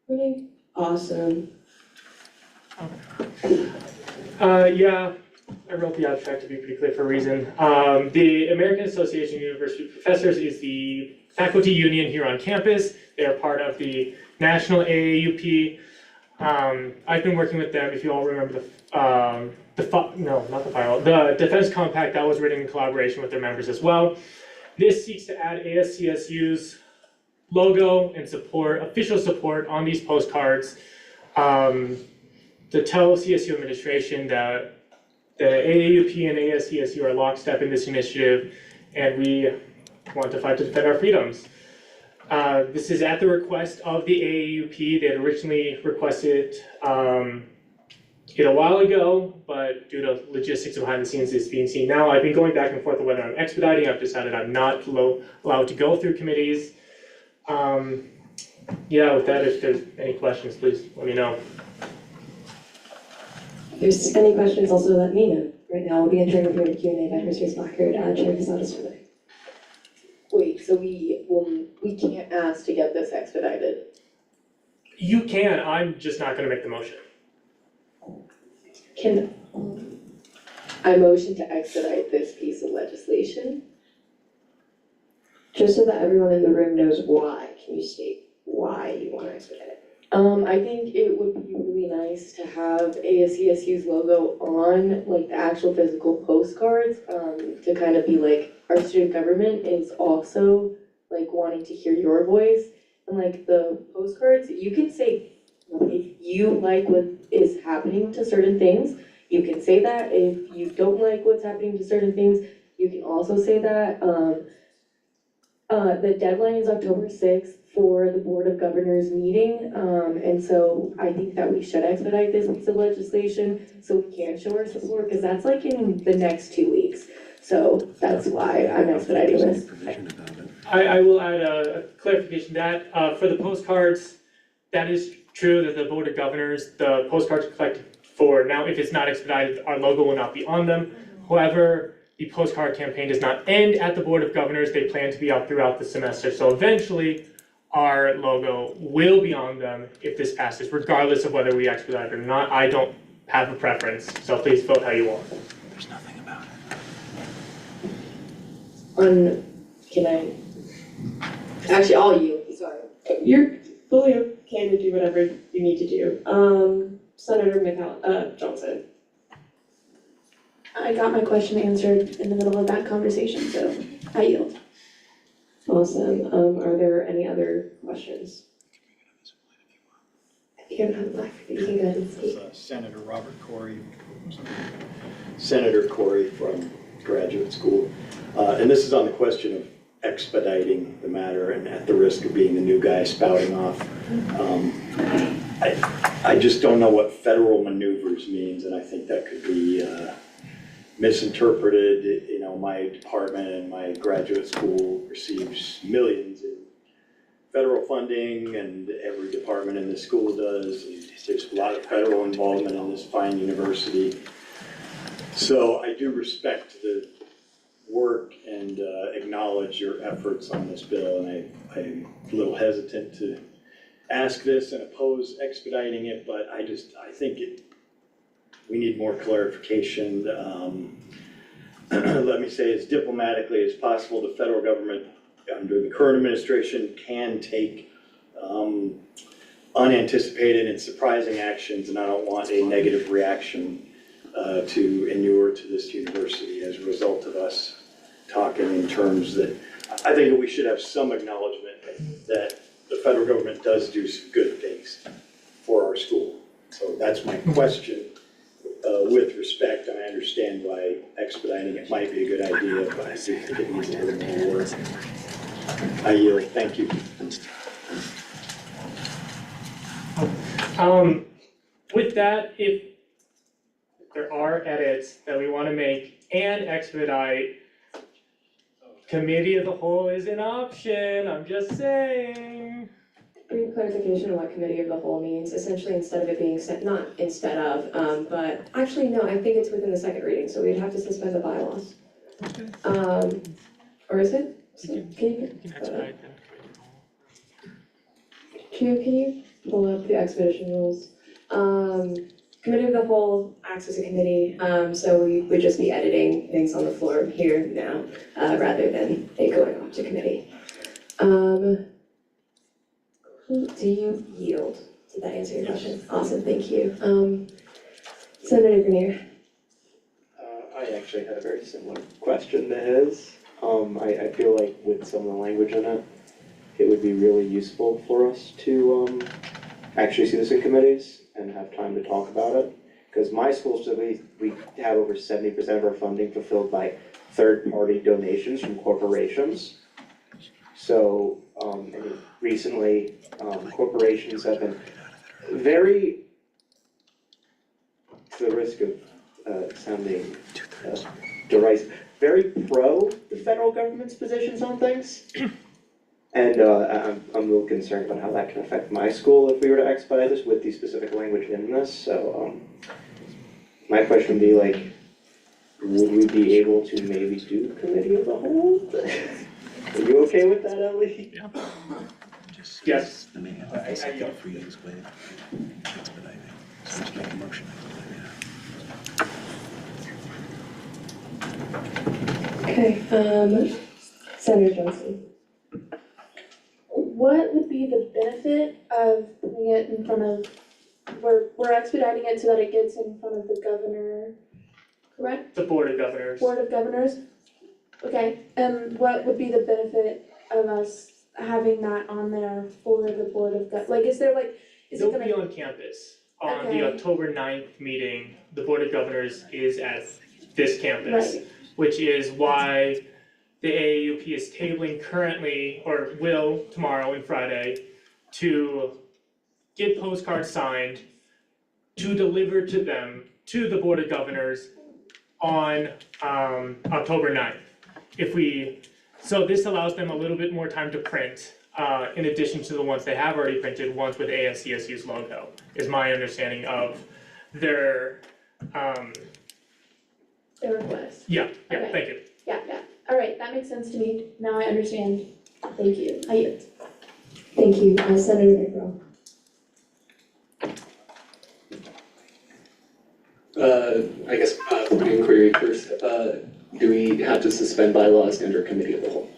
Reading? Awesome. Yeah, I wrote the abstract to be pretty clear for a reason. The American Association of University Professors is the faculty union here on campus. They are part of the national AAUP. I've been working with them, if you all remember the Defense Compact that was written in collaboration with their members as well. This seeks to add ASCSU's logo and official support on these postcards. To tell CSU administration that the AAUP and ASCSU are lockstep in this initiative, and we want to fight to defend our freedoms. This is at the request of the AAUP. They had originally requested it a while ago, but due to logistics behind the scenes, it's being seen now. I've been going back and forth on whether I'm expediting. I've decided I'm not allowed to go through committees. Yeah, with that, if there's any questions, please let me know. If there's any questions, also let me know. Right now, I'll be entering over the Q&A by Mr. Blackard, Chair Casadas for me. Wait, so we can't ask to get this expedited? You can, I'm just not gonna make the motion. Can I motion to expedite this piece of legislation? Just so that everyone in the room knows why, can you state why you want to expedite it? I think it would be really nice to have ASCSU's logo on like the actual physical postcards, to kind of be like, our student government is also like wanting to hear your voice. And like the postcards, you can say, if you like what is happening to certain things, you can say that. If you don't like what's happening to certain things, you can also say that. The deadline is October 6th for the Board of Governors meeting, and so I think that we should expedite this piece of legislation so we can show our support, because that's like in the next 2 weeks. So that's why I'm expediting this. I will add a clarification that for the postcards, that is true that the Board of Governors, the postcards are collected for now. If it's not expedited, our logo will not be on them. However, the postcard campaign does not end at the Board of Governors. They plan to be out throughout the semester. So eventually, our logo will be on them if this passes, regardless of whether we expedite it or not. I don't have a preference, so please vote how you want. There's nothing about it. Can I? Actually, all you, sorry. You're fully okay to do whatever you need to do. Senator Johnson. I got my question answered in the middle of that conversation, so I yield. Awesome, are there any other questions? You don't have black, you can go ahead and speak. Senator Robert Corey, Senator Corey from graduate school. And this is on the question of expediting the matter, and at the risk of being the new guy spouting off. I just don't know what federal maneuvers means, and I think that could be misinterpreted. You know, my department and my graduate school receives millions in federal funding, and every department in the school does. And there's a lot of federal involvement in this fine university. So I do respect the work and acknowledge your efforts on this bill, and I'm a little hesitant to ask this and oppose expediting it, but I think we need more clarification. Let me say as diplomatically as possible, the federal government under the current administration can take unanticipated and surprising actions, and I don't want a negative reaction to inure to this university as a result of us talking in terms that, I think that we should have some acknowledgement that the federal government does do some good things for our school. So that's my question with respect, and I understand why expediting it might be a good idea, but I do think it needs a little more work. I yield, thank you. With that, if there are edits that we want to make and expedite, committee of the whole is an option, I'm just saying. Brief clarification on what committee of the whole means, essentially instead of it being not instead of, but actually, no, I think it's within the second reading, so we'd have to suspend the bylaws. Or is it? Can you pull up the expedition rules? Committee of the whole acts as a committee, so we would just be editing things on the floor here now, rather than it going off to committee. Do you yield? Did that answer your question? Awesome, thank you. Senator Grenier. I actually had a very similar question to his. I feel like with some of the language in it, it would be really useful for us to actually see this in committees and have time to talk about it. Because my school specifically, we have over 70% of our funding fulfilled by third-party donations from corporations. So, recently, corporations have been very, to the risk of sounding derisive, very pro the federal government's positions on things. And I'm a little concerned about how that can affect my school if we were to expedite this with the specific language in this. So my question would be like, would we be able to maybe do committee of the whole? Are you okay with that, Ellie? Yeah. Yes. I mean, I for you to explain expediting. So just make a motion. Okay, Senator Johnson. What would be the benefit of putting it in front of, we're expediting it so that it gets in front of the governor, correct? The Board of Governors. Board of Governors? Okay, and what would be the benefit of us having that on there for the Board of like, is there like, is it They'll gonna? be on campus. On Okay. the October 9th meeting, the Board of Governors is at this campus, Right. which is why the AAUP is tabling currently, or will tomorrow and Friday, to get postcards signed, to deliver to them, to the Board of Governors on October 9th. So this allows them a little bit more time to print, in addition to the ones they have already printed, ones with ASCSU's logo, is my understanding of their, Their request. yeah, Okay. thank you. Yeah, all right, that makes sense to me, now I understand, thank you, I yield. Thank you, Senator McGraw. I guess, inquiry first, do we have to suspend bylaws under committee of the whole?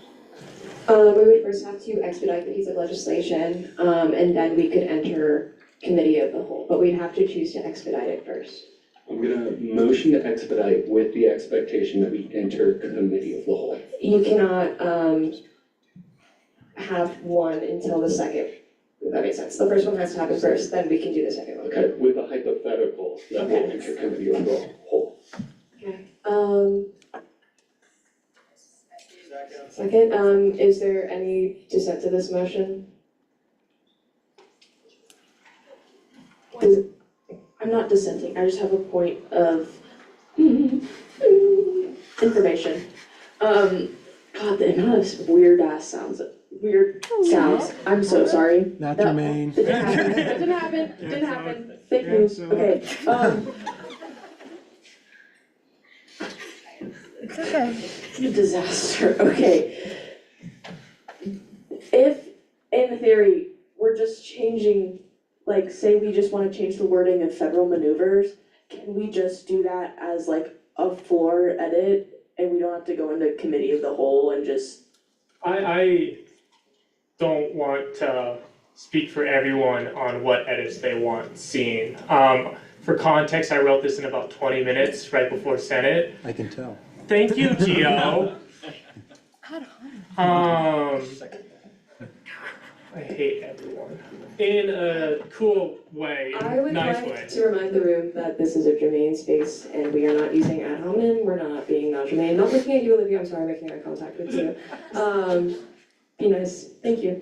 We would first have to expedite the piece of legislation, and then we could enter committee of the whole, but we'd have to choose to expedite it first. I'm gonna motion to expedite with the expectation that we enter committee of the whole. You cannot, have one until the second, if that makes sense. The first one has to happen first, then we can do the second one. Okay, with a hypothetical that we'll enter committee of the whole. Okay, second, is there any dissent to this motion? I'm not dissenting, I just have a point of information. God, the amount of weird ass sounds that weird sounds. I'm so sorry. Not That germane. Didn't happen, didn't happen, didn't happen. Fake news, okay. It's okay. Disaster, okay. If, in theory, we're just changing, like, say we just wanna change the wording of federal maneuvers, can we just do that as like a floor edit and we don't have to go into committee of the whole and just? I don't want to speak for everyone on what edits they want seen. For context, I wrote this in about 20 minutes right before Senate. I can tell. Thank you, Gio. I hate everyone. In a cool way, I would nice like way. to remind the room that this is a germane space and we are not using ad hominem, we're not being not germane. Not looking at you, Olivia, I'm sorry, making eye contact with you. Be nice, thank you.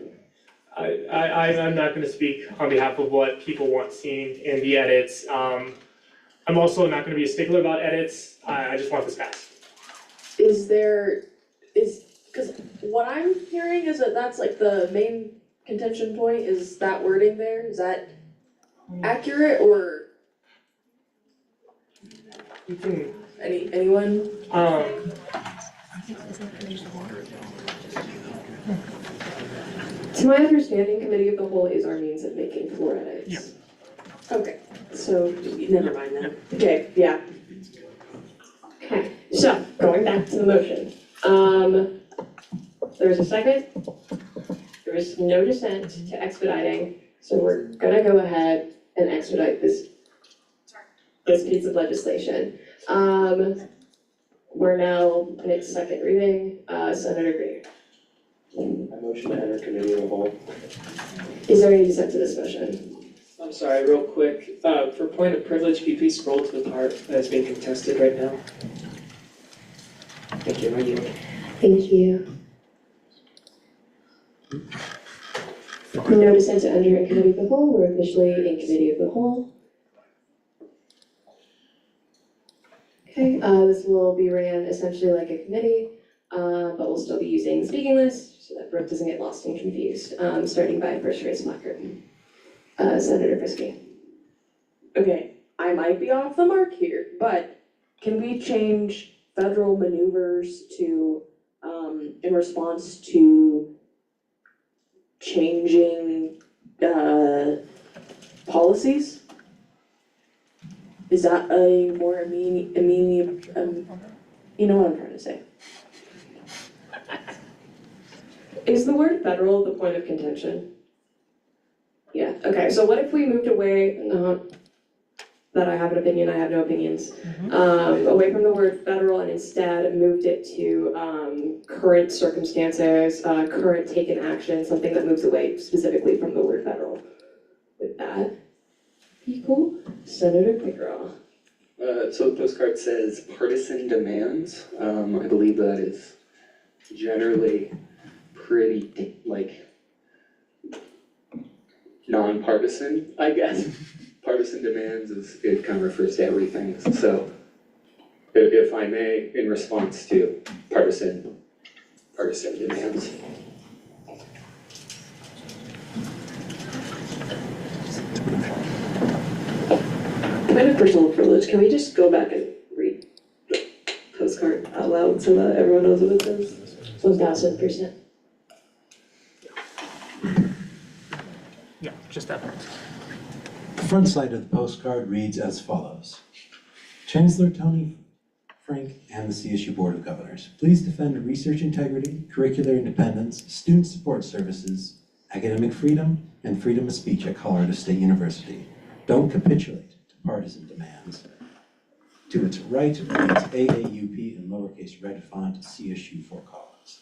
I'm not gonna speak on behalf of what people want seen in the edits. I'm also not gonna be a stickler about edits, I just want this passed. Cause what I'm hearing is that that's like the main contention point, is that wording there, is that accurate or? You can. Anyone? To my understanding, committee of the whole is our means of making floor edits. Yeah. Okay, so never mind then. Okay, yeah. Okay, so going back to the motion. There's a second. There is no dissent to expediting, so we're gonna go ahead and expedite this piece of legislation. We're now in its second reading, Senator Green. I motion to enter committee of the whole. Is there any dissent to this motion? I'm sorry, real quick, for point of privilege, can you please scroll to the part that is being contested right now? Thank you, I yield. Thank you. No dissent to enter in committee of the whole, we're officially in committee of the whole. Okay, this will be ran essentially like a committee, but we'll still be using the speaking list so that Brooke doesn't get lost and confused, starting by first race placard. Senator Frisky. Okay, I might be off the mark here, but can we change federal maneuvers to, in response to changing, policies? Is that a more you know what I'm trying to say? Is the word federal the point of contention? Yeah, okay, so what if we moved away, not that I have an opinion, I have no opinions, away from the word federal and instead moved it to current circumstances, current taken action, something that moves away specifically from the word federal. Would that be cool? Senator Pickerel. So the postcard says partisan demands. I believe that is generally pretty, like, nonpartisan, I guess. Partisan demands it kind of refers to everything. So if I may, in response to partisan demands. Point of personal privilege, can we just go back and read the postcard out loud so that everyone knows what it says? 1000%. Yeah, just that part. The front side of the postcard reads as follows. Chancellor Tony Frank and the CSU Board of Governors, please defend research integrity, curricular independence, student support services, academic freedom, and freedom of speech at Colorado State University. Don't capitulate to partisan demands. To its right reads AAUP in lowercase red font CSU for Collins.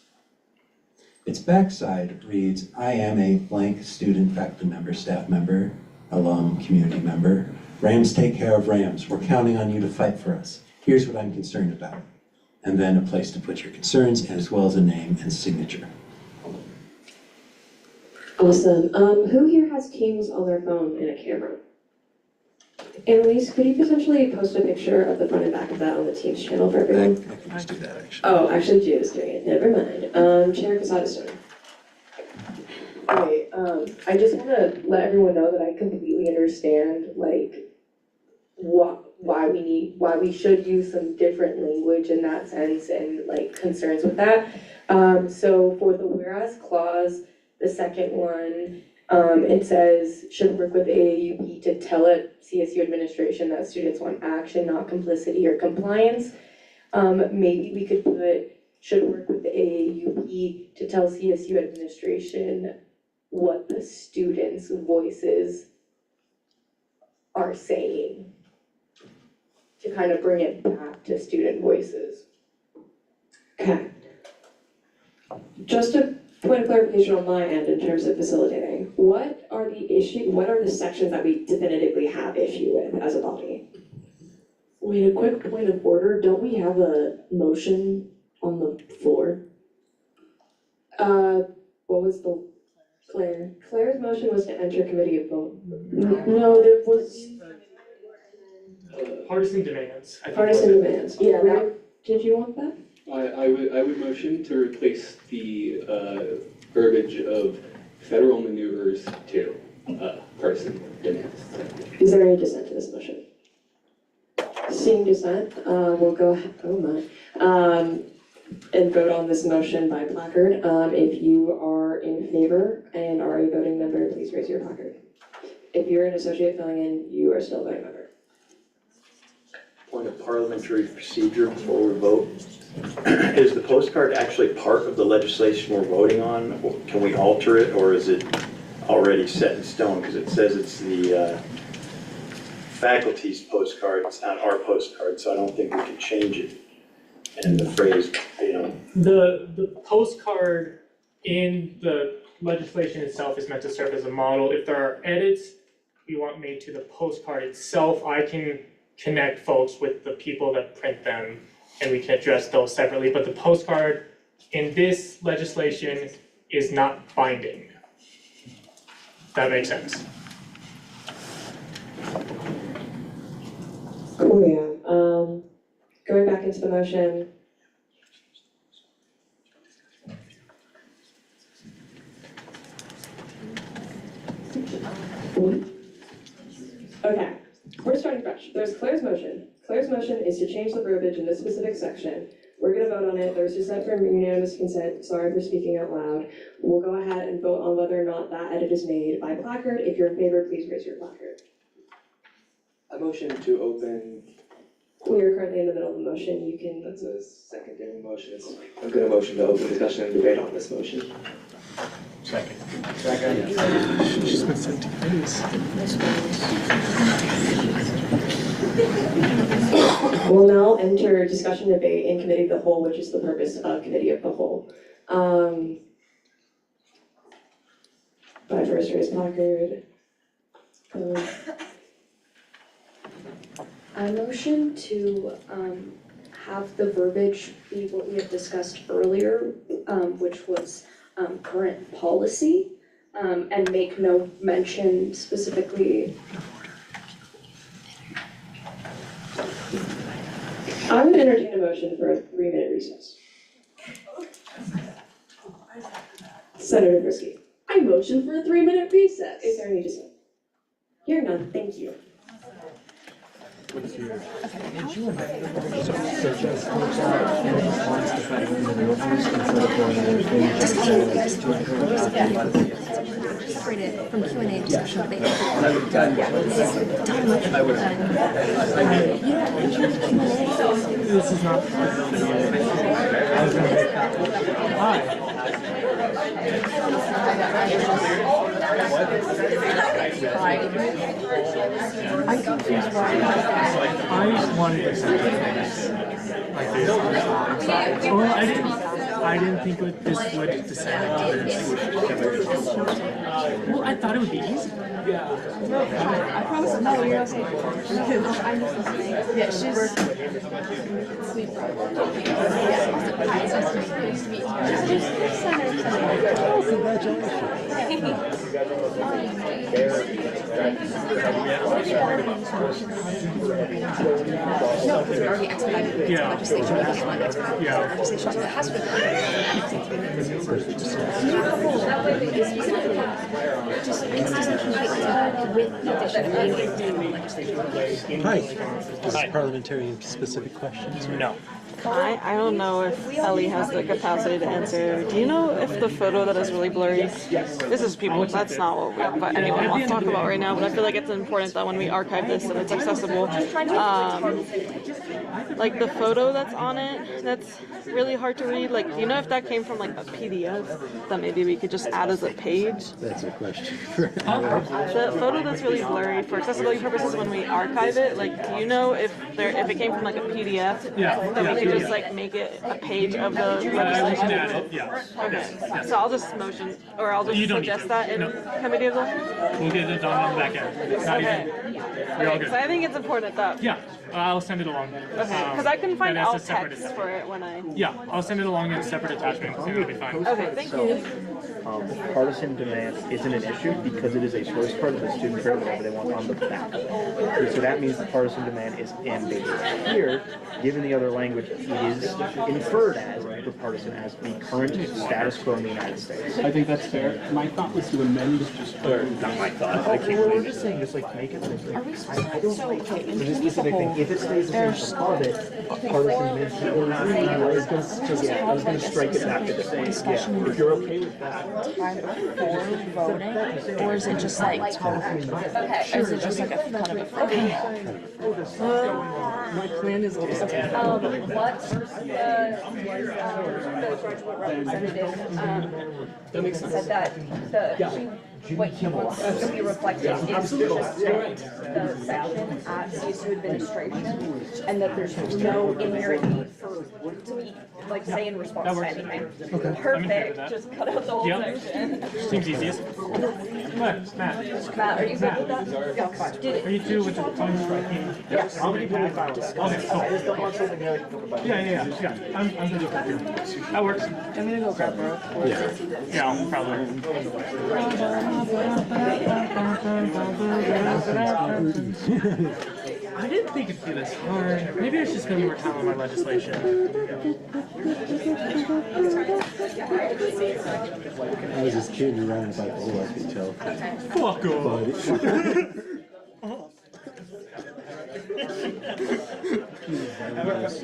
Its backside reads, I am a blank student, faculty member, staff member, alum, community member. Rams take care of Rams. We're counting on you to fight for us. Here's what I'm concerned about. And then a place to put your concerns, as well as a name and signature. Awesome. Who here has Teams on their phone and a camera? Annalise, could you potentially post a picture of the front and back of that on the Teams channel for everyone? I can just do that, actually. Oh, actually, Gio's doing it. Never mind. Chair Casada Stone. Great, I just wanna let everyone know that I completely understand, like, why we should use some different language in that sense and like concerns with that. So for the whereas clause, the second one, it says, should work with AAUP to tell CSU administration that students want action, not complicity or compliance. Maybe we could put, should work with the AAUP to tell CSU administration what the students' voices are saying, to kind of bring it back to student voices. Okay. Just a point of clarification on my end in terms of facilitating. What are the sections that we definitively have issue with as a body? Wait, a quick point of order, don't we have a motion on the floor? What was Claire's motion was to enter committee of vote. No, there was. Partisan demands. I think Partisan demands, yeah, Did you want that? I would motion to replace the verbiage of federal maneuvers to partisan demands. Is there any dissent to this motion? Seeing dissent, we'll go, and vote on this motion by placard. If you are in favor and are a voting member, please raise your placard. If you're an associate filling in, you are still a voting member. Point of parliamentary procedure before we vote. Is the postcard actually part of the legislation we're voting on? Or can we alter it, or is it already set in stone? Because it says it's the faculty's postcard, it's not our postcard, so I don't think we can change it. And the phrase, The postcard in the legislation itself is meant to serve as a model. If there are edits we want made to the postcard itself, I can connect folks with the people that print them and we can address those separately. But the postcard in this legislation is not binding. That makes sense. Cool, yeah. Going back into the motion. Okay, we're starting fresh. There's Claire's motion. Claire's motion is to change the verbiage in this specific section. We're gonna vote on it. There's dissent from unanimous consent. Sorry for speaking out loud. We'll go ahead and vote on whether or not that edit is made by placard. If you're in favor, please raise your placard. A motion to open, We are currently in the middle of the motion. You can. that's a secondary motion. I'm gonna motion to open discussion and debate on this motion. Second. Second. She's been 17 minutes. We'll now enter discussion debate in committee of the whole, which is the purpose of committee of the whole. By first raise placard. I motion to have the verbiage be what we had discussed earlier, which was current policy, and make no mention specifically. I would entertain a motion for a 3-minute recess. Senator Frisky. I motion for a 3-minute recess. Is there any dissent? Hearing none, thank you. What's your? Separate it from Q&A discussion debate. This is not. I was gonna make that one. Hi. I'm confused why. I wanted to say like this. Well, I didn't think this would decide this. Well, I thought it would be easy. I promise, no, you're okay. I'm just listening. Yeah, she's. Sweet problem. No, because we already expedited it to Yeah. legislation, we just want to expedite Yeah. legislation, so it has to Hi, this is parliamentarian specific questions. No. I don't know if Ellie has the capacity to answer. Do you know if the photo that is really blurry? This is people, that's not what anyone wants to talk about right now, but I feel like it's important that when we archive this and it's accessible. Like the photo that's on it, that's really hard to read. Like, do you know if that came from like a PDF that maybe we could just add as a page? That's a question. The photo that's really blurry for accessibility purposes when we archive it, like, do you know if it came from like a PDF? That we could just like make it a page of the legislation? Okay, so I'll just motion, or I'll just suggest that in committee of the whole? We'll get it done on the back end. Not even, you're all good. So I think it's important that. Yeah, I'll send it along. Okay, because I couldn't find and as a alt separate text for it when I. Yeah, I'll send it along in a separate attachment, and it'll be fine. Okay, thank you. Partisan demand isn't an issue because it is a first part of the student prayer, whatever they want on the back. So that means the partisan demand is ambiguous. Here, given the other language, it is inferred as the partisan as the current status quo in the United States. I think that's fair. My thought was to amend, or not my thought, I can't we're just saying, just like make it like, I don't like, for this specific thing, if it stays the same above it, partisan means, I was gonna strike it back to the same, yeah, if you're okay with that. time before voting, or is it just like, okay, is it just like a kind of a, okay. My plan is what, the graduate representative, said that what he wants to be reflected is just the section at CSU administration, and that there's no inherent need for, to be, like, say in response to anything. Okay. Perfect, just cut out the whole section. Seems easiest. Matt. Matt, are you good with that? Are you two with the time striking? Yes. Okay, cool. Yeah. I'm good with that. That works. I'm gonna go grab bro. Yeah, probably. I didn't think it'd be this hard. Maybe I should spend more time on my legislation. I was just kidding around about the whole, I could tell. Fuck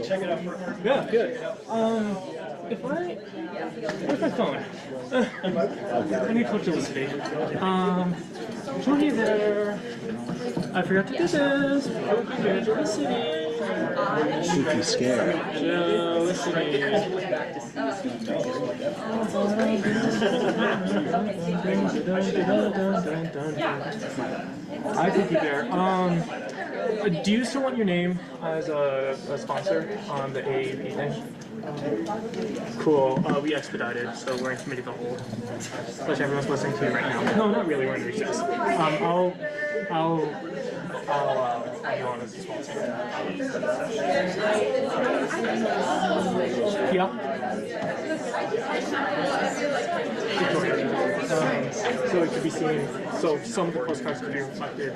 check it out for Yeah, good. Where's my phone? I need electricity. Johnny there. I forgot to do this. Electricity. Shooty scare. Hi, Cookie Bear. Do you still want your name as a sponsor on the AAP thing? Cool. We expedited, so we're in committee of the whole, which everyone's listening to right now. No, not really. We're in recess. I'll add you on as a sponsor. Yeah. So it could be seen. So some of the postcards could be reflected.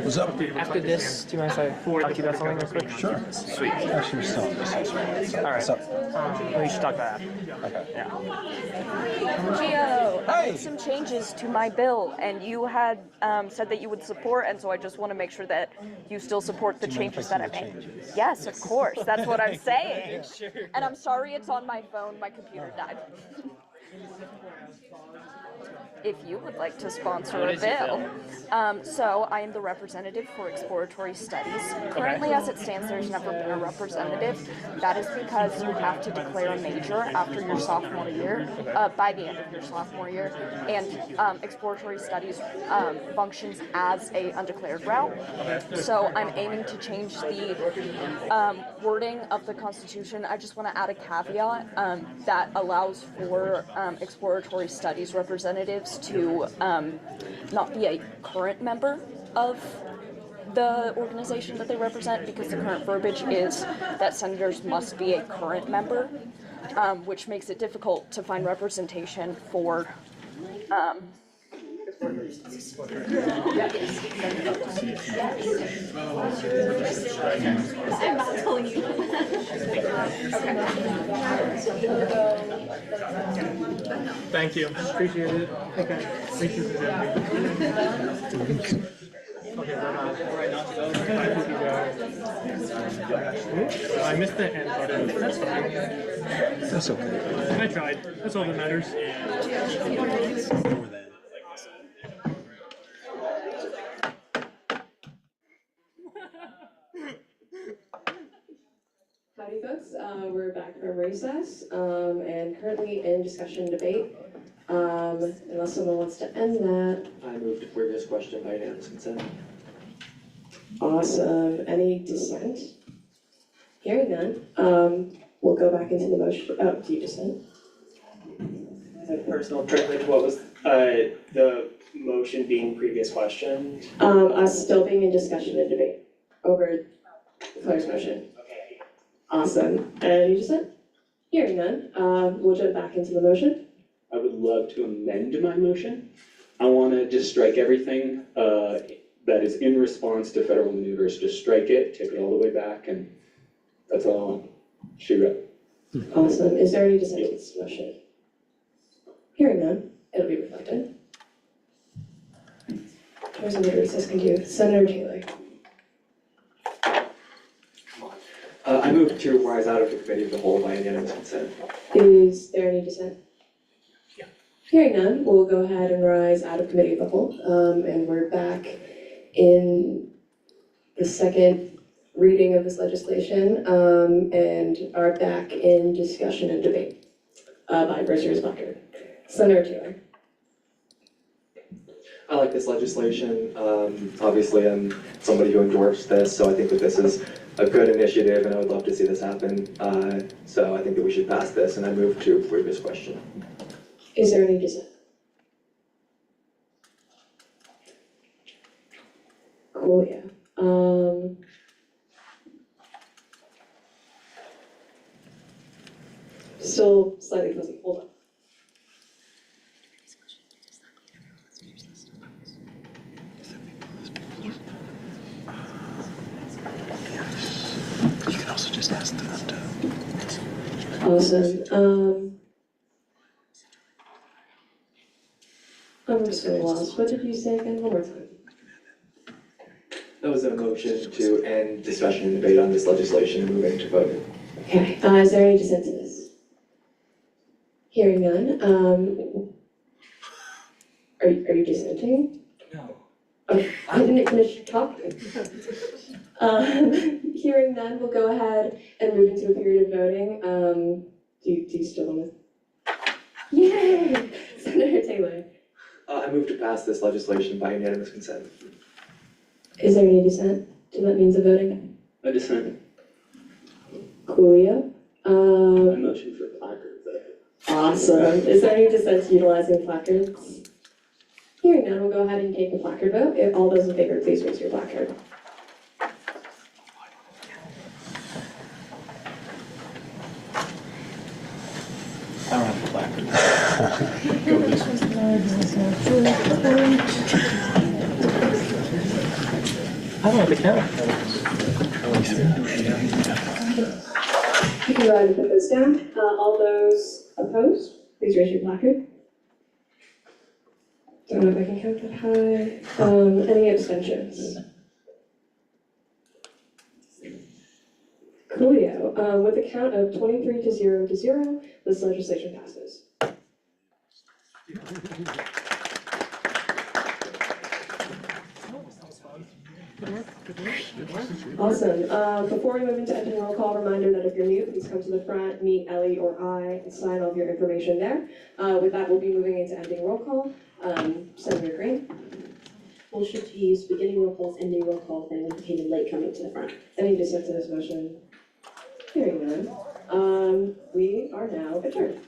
What's up? After this, do you mind if I talk to you about something real quick? Sure. Sweet. Actually, we're still on this. All right. What's up? We should talk about that. Okay. Yeah. Gio, I made some changes to my bill, and you had said that you would support, and so I just want to make sure that you still support the changes that I made. Yes, of course. That's what I'm saying. And I'm sorry it's on my phone. My computer died. If you would like to sponsor a bill. So I am the representative for exploratory studies. Currently, as it stands, there's never been a representative. That is because you have to declare a major after your sophomore year, by the end of your sophomore year, and exploratory studies functions as a undeclared route. So I'm aiming to change the wording of the Constitution. I just want to add a caveat that allows for exploratory studies representatives to not be a current member of the organization that they represent, because the current verbiage is that senators must be a current member, which makes it difficult to find representation for I'm not telling you. Thank you, appreciate it. Okay, thank you for that. Okay, I missed the end part of it, that's fine. That's okay. I tried, that's all that matters. Howdy folks, we're back from recess, and currently in discussion and debate. Unless someone wants to end that. I move to previous question by unanimous consent. Awesome, any dissent? Hearing none, we'll go back into the motion, oh, do you dissent? As a personal privilege, what was, the motion being previous question? Us still being in discussion and debate over Claire's motion. Okay. Awesome, any dissent? Hearing none, we'll jump back into the motion. I would love to amend my motion. I wanna just strike everything, that is in response to federal maneuvers, just strike it, take it all the way back, and that's all I want. She wrote. Awesome, is there any dissent to this motion? Hearing none, it'll be reflected. There's another recess can do, Senator Taylor. I move to rise out of the committee of the whole by unanimous consent. Is there any dissent? Yeah. Hearing none, we'll go ahead and rise out of committee of the whole, and we're back in the second reading of this legislation, and are back in discussion and debate, by Vice Chair Blackard. Senator Taylor. I like this legislation. Obviously, I'm somebody who endorsed this, so I think that this is a good initiative, and I would love to see this happen. So I think that we should pass this, and I move to previous question. Is there any dissent? Cool, yeah. Still slightly fuzzy, hold on. You can also just ask them to. Awesome, I'm so lost, what did you say again, one more time? That was a motion to end discussion and debate on this legislation and moving to voting. Okay, is there any dissent to this? Hearing none, are you dissenting? No. Oh, I didn't finish talking. Hearing none, we'll go ahead and move into a period of voting. Do you still want to? Yay! Senator Taylor. I move to pass this legislation by unanimous consent. Is there any dissent to that means of voting? A dissent. Coolio. I motion for placards. Awesome. Is there any dissent to utilizing placards? Hearing none, we'll go ahead and take a placard vote. If all those in favor, please raise your placard. I don't have a placard. Go this way. I don't have the count. You can go ahead and put those down. All those opposed, please raise your placard. Don't know if I can count that high. Any abstentions? Coolio. With a count of 23 to 0 to 0, this legislation passes. Awesome. Before we move into ending roll call, reminder that if you're new, please come to the front, meet Ellie or I, and sign all of your information there. With that, we'll be moving into ending roll call. Senator Green. Motion to use beginning roll calls, ending roll call, if anyone came in late coming to the front. Any dissent to this motion? Hearing none. We are now adjourned.